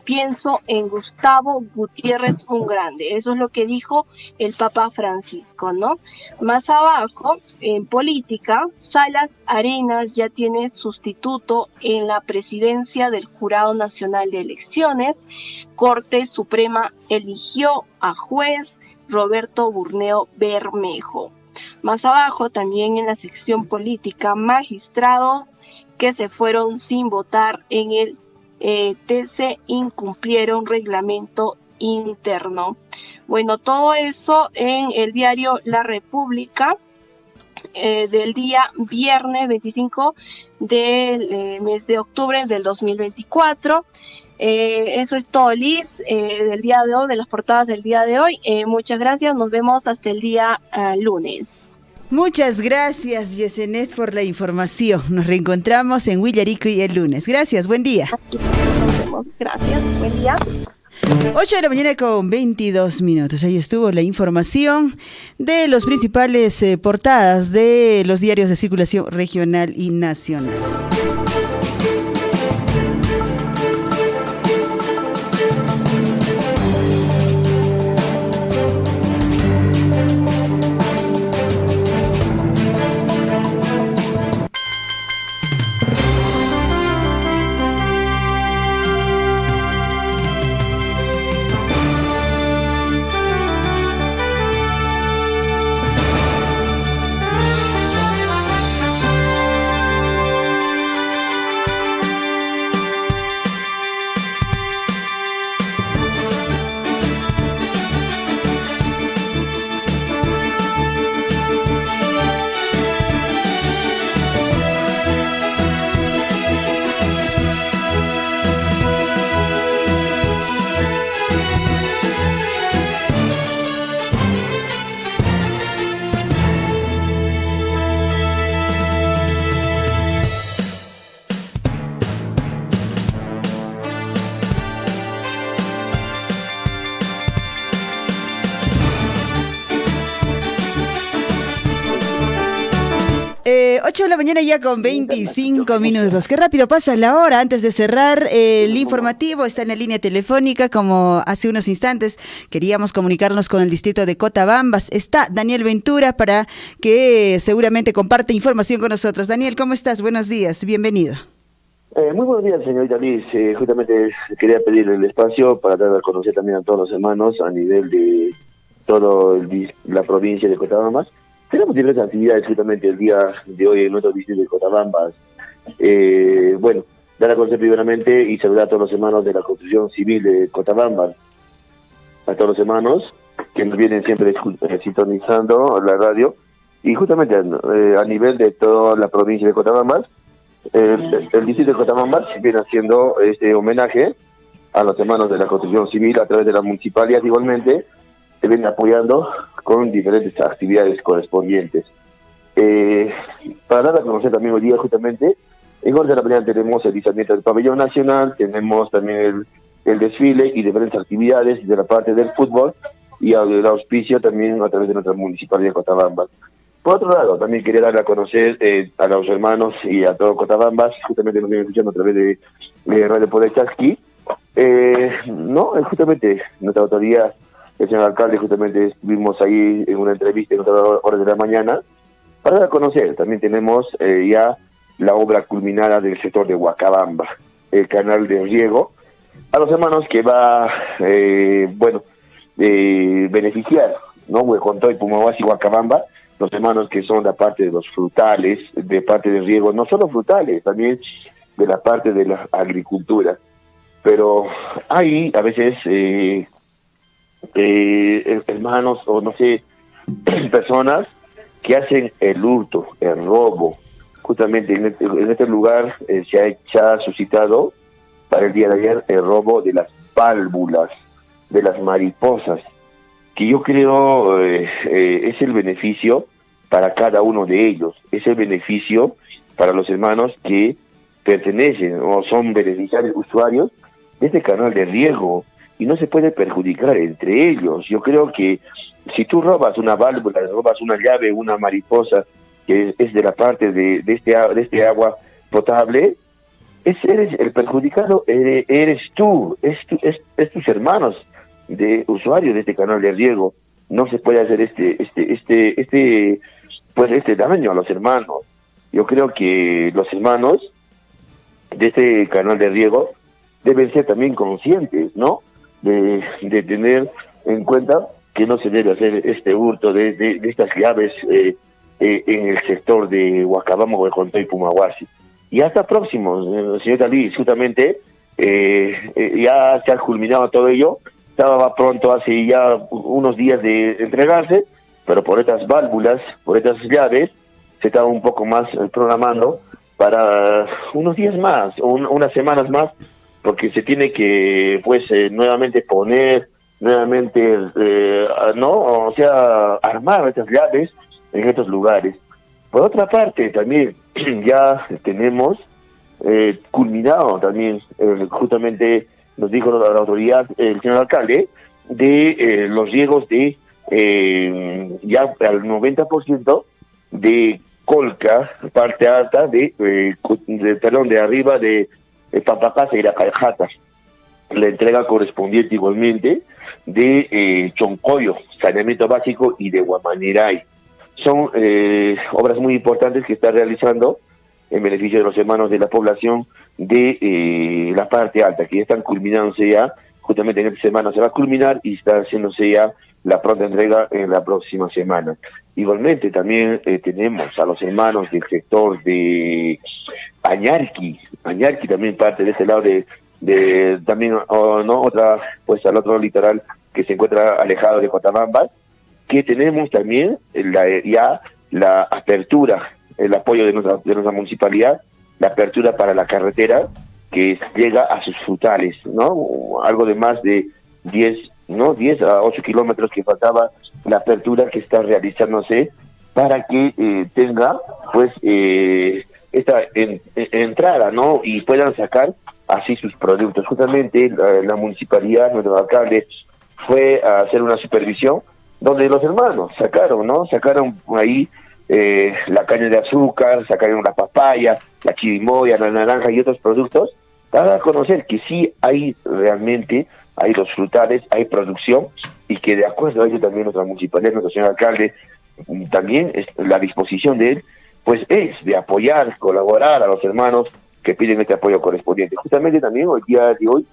pienso en Gustavo Gutiérrez un grande. Eso es lo que dijo el Papa Francisco, ¿no? Más abajo, en política, Salas Arenas ya tiene sustituto en la presidencia del Jurado Nacional de Elecciones. Corte Suprema eligió a juez Roberto Burneo Bermejo. Más abajo, también en la sección política, magistrados que se fueron sin votar en el TC incumplieron reglamento interno. Bueno, todo eso en el diario La República del día viernes 25 del mes de octubre del 2024. Eso es todo, Liz, del día de hoy, de las portadas del día de hoy. Muchas gracias, nos vemos hasta el día lunes. Muchas gracias, Yesenet, por la información. Nos reencontramos en Willarico el lunes. Gracias, buen día. Nos vemos, gracias, buen día. 8 de la mañana con 22 minutos. Ahí estuvo la información de los principales portadas de los diarios de circulación regional y nacional. Ocho de la mañana ya con 25 minutos. Qué rápido pasa la hora. Antes de cerrar el informativo, está en la línea telefónica, como hace unos instantes queríamos comunicarnos con el distrito de Cotabambas. Está Daniel Ventura para que seguramente comparte información con nosotros. Daniel, ¿cómo estás? Buenos días, bienvenido. Muy buenos días, señorita Liz. Justamente quería pedirle el espacio para dar a conocer también a todos los hermanos a nivel de toda la provincia de Cotabambas. Tenemos diversas actividades justamente el día de hoy en nuestro distrito de Cotabambas. Dar a conocer primeramente y saludar a todos los hermanos de la construcción civil de Cotabambas, a todos los hermanos que nos vienen siempre sintonizando la radio, y justamente a nivel de toda la provincia de Cotabambas, el distrito de Cotabambas viene haciendo este homenaje a los hermanos de la construcción civil a través de la municipalidad. Igualmente se vienen apoyando con diferentes actividades correspondientes. Para dar a conocer también hoy día, justamente, en orden de la mañana tenemos el izamiento del pabellón nacional, tenemos también el desfile y diferentes actividades de la parte del fútbol y el auspicio también a través de nuestra municipalidad de Cotabambas. Por otro lado, también quería dar a conocer a los hermanos y a todo Cotabambas, justamente nos vienen escuchando a través de Radio Poder Chasqui. Justamente nuestra autoridad, el señor alcalde, justamente estuvimos ahí en una entrevista en otras horas de la mañana para dar a conocer. También tenemos ya la obra culminada del sector de Huacabamba, el canal de riego, a los hermanos que va beneficiar, ¿no? Huecontoy, Pumahuasi y Huacabamba, los hermanos que son de parte de los frutales, de parte del riego, no solo frutales, también de la parte de la agricultura. Pero hay a veces hermanos o no sé, personas que hacen el hurto, el robo. Justamente en este lugar se ha suscitado para el día de ayer el robo de las válvulas, de las mariposas, que yo creo es el beneficio para cada uno de ellos, es el beneficio para los hermanos que pertenecen o son beneficiarios, usuarios de este canal de riego, y no se puede perjudicar entre ellos. Yo creo que si tú robas una válvula, robas una llave, una mariposa, que es de la parte de este agua potable, eres el perjudicado, eres tú, es tus hermanos de usuarios de este canal de riego. No se puede hacer este daño a los hermanos. Yo creo que los hermanos de este canal de riego deben ser también conscientes, ¿no? De tener en cuenta que no se debe hacer este hurto de estas llaves en el sector de Huacabamba, Huecontó y Pumahuasi. Y hasta próximo, señor Liz, justamente ya se ha culminado todo ello, estaba pronto hace ya unos días de entregarse, pero por estas válvulas, por estas llaves, se estaba un poco más programando para unos días más, unas semanas más, porque se tiene que nuevamente poner, armar estas llaves en estos lugares. Por otra parte, también ya tenemos culminado también, justamente nos dijo la autoridad, el señor alcalde, de los riegos de ya al 90% de Colca, parte alta de arriba de Pampacasa y la Caljata. La entrega correspondiente igualmente de Choncoyo, saneamiento básico, y de Guamaniray. Son obras muy importantes que está realizando en beneficio de los hermanos de la población de la parte alta, que ya están culminándose ya, justamente en esta semana se va a culminar y está haciéndose ya la pronta entrega en la próxima semana. Igualmente también tenemos a los hermanos del sector de Añarqui también parte de este lado de también otra, pues al otro litoral que se encuentra alejado de Cotabambas, que tenemos también ya la apertura, el apoyo de nuestra municipalidad, la apertura para la carretera que llega a sus frutales, ¿no? Algo de más de 10 a 8 kilómetros que faltaba la apertura que está realizándose para que tenga pues esta entrada, ¿no? Y puedan sacar así sus productos. Justamente la municipalidad, nuestro alcalde, fue a hacer una supervisión donde los hermanos sacaron ahí la caña de azúcar, sacaron la papaya, la chirimoya, la naranja y otros productos para conocer que sí hay realmente, hay los frutales, hay producción, y que de acuerdo a ello también nuestra municipalidad, nuestro señor alcalde, también es la disposición de él, pues es de apoyar, colaborar a los hermanos que piden este apoyo correspondiente. Justamente también el día de hoy,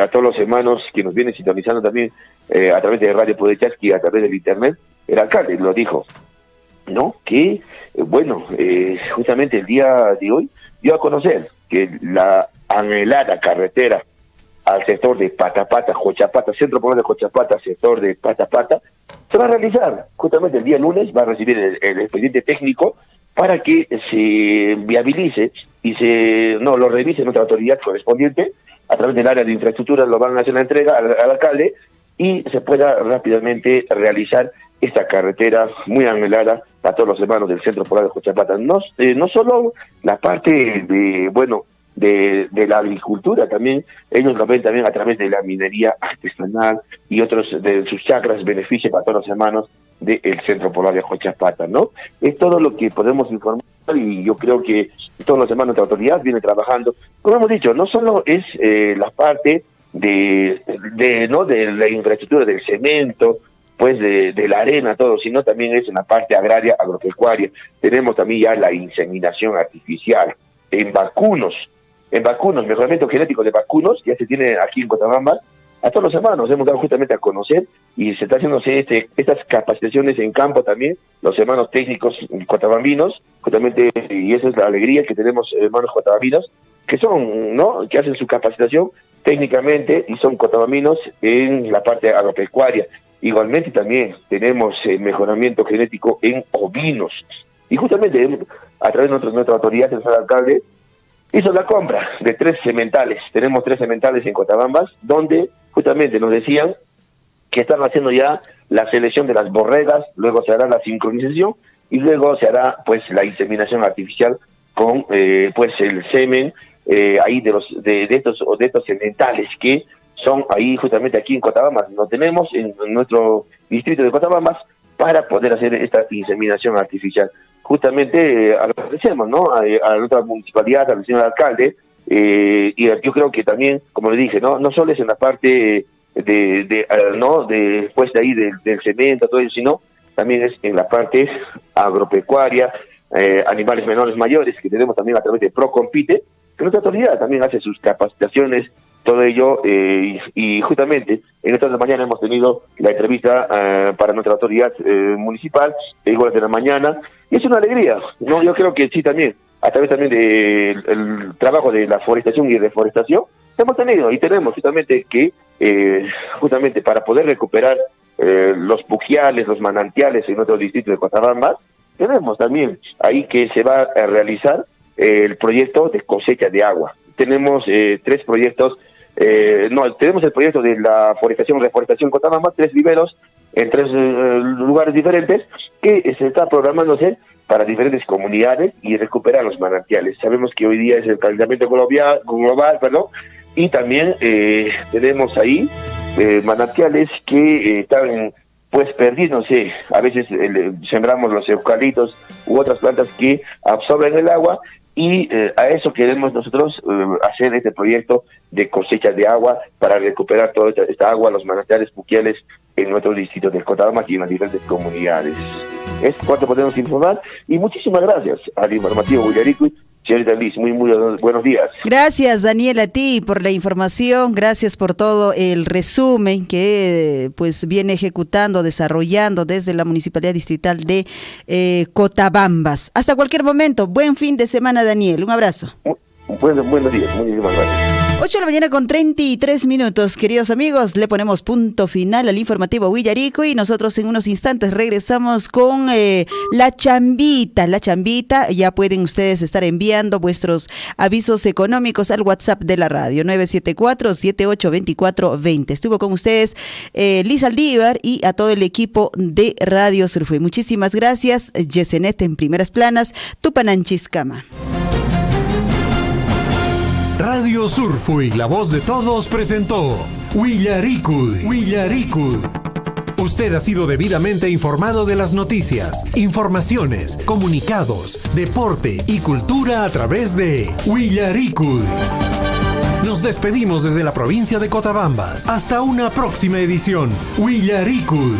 a todos los hermanos que nos vienen sintonizando también a través de Radio Poder Chasqui, a través del internet, el alcalde lo dijo, ¿no? Que, justamente el día de hoy dio a conocer que la anhelada carretera al sector de Patapata, Jochapata, Centro Poblado de Jochapata, sector de Patapata, se va a realizar. Justamente el día lunes va a recibir el expediente técnico para que se viabilice y lo revise nuestra autoridad correspondiente a través del área de infraestructura, lo van a hacer la entrega al alcalde y se pueda rápidamente realizar esta carretera muy anhelada para todos los hermanos del Centro Poblado de Jochapata. No solo la parte de la agricultura, también ellos lo ven también a través de la minería artesanal y otros de sus chacras, beneficio para todos los hermanos del Centro Poblado de Jochapata, ¿no? Es todo lo que podemos informar y yo creo que todos los hermanos de la autoridad vienen trabajando. Como hemos dicho, no solo es la parte de la infraestructura del cemento, pues de la arena, todo, sino también es en la parte agraria, agropecuaria. Tenemos también ya la inseminación artificial en vacunos, mejoramiento genético de vacunos, ya se tiene aquí en Cotabamba. A todos los hermanos hemos dado justamente a conocer y se está haciéndose estas capacitaciones en campo también, los hermanos técnicos cotabambinos, justamente, y esa es la alegría que tenemos, hermanos cotabambinos, que son, ¿no? Que hacen su capacitación técnicamente y son cotabaminos en la parte agropecuaria. Igualmente también tenemos el mejoramiento genético en ovinos. Y justamente a través de nuestra autoridad, el señor alcalde hizo la compra de 3 sementales. Tenemos 3 sementales en Cotabambas, donde justamente nos decían que están haciendo ya la selección de las borregas, luego se hará la sincronización y luego se hará pues la inseminación artificial con pues el semen ahí de estos sementales que son ahí justamente aquí en Cotabambas. Lo tenemos en nuestro distrito de Cotabambas para poder hacer esta inseminación artificial. Justamente agradecemos, ¿no? A la otra municipalidad, al señor alcalde, y yo creo que también, como le dije, no solo es en la parte después de ahí del cemento, todo eso, sino también es en la parte agropecuaria, animales menores mayores, que tenemos también a través de Procompite, que nuestra autoridad también hace sus capacitaciones, todo ello, y justamente en esta mañana hemos tenido la entrevista para nuestra autoridad municipal, igual de la mañana, y es una alegría, ¿no? Yo creo que sí también, a través también del trabajo de la forestación y reforestación, hemos tenido y tenemos justamente que, justamente para poder recuperar los pujiales, los manantiales en nuestro distrito de Cotabambas, tenemos también ahí que se va a realizar el proyecto de cosecha de agua. Tenemos 3 proyectos, tenemos el proyecto de la forestación, reforestación en Cotabambas, 3 viveros en 3 lugares diferentes, que se está programándose para diferentes comunidades y recuperar los manantiales. Sabemos que hoy día es el calentamiento global, y también tenemos ahí manantiales que están pues perdiéndose. A veces sembramos los eucaliptos u otras plantas que absorben el agua, y a eso queremos nosotros hacer este proyecto de cosecha de agua para recuperar toda esta agua, los manantiales puquiales en nuestros distritos de Cotabambas y en las diferentes comunidades. Es cuanto podemos informar, y muchísimas gracias al informativo Willaricuy. Señorita Liz, muy buenos días. Gracias, Daniel, a ti por la información, gracias por todo el resumen que pues viene ejecutando, desarrollando desde la Municipalidad Distrital de Cotabambas. Hasta cualquier momento, buen fin de semana, Daniel, un abrazo. Buenos días, muchísimas gracias. 8 de la mañana con 33 minutos, queridos amigos, le ponemos punto final al informativo Willaricuy y nosotros en unos instantes regresamos con la chambita, ya pueden ustedes estar enviando vuestros avisos económicos al WhatsApp de la radio, 974-782420. Estuvo con ustedes Liz Aldívar y a todo el equipo de Radio Surfuy. Muchísimas gracias, Yesenet en primeras planas, Tupananchiscama. Radio Surfuy, la voz de todos, presentó Willaricuy. Usted ha sido debidamente informado de las noticias, informaciones, comunicados, deporte y cultura a través de Willaricuy. Nos despedimos desde la provincia de Cotabambas. Hasta una próxima edición. Willaricuy.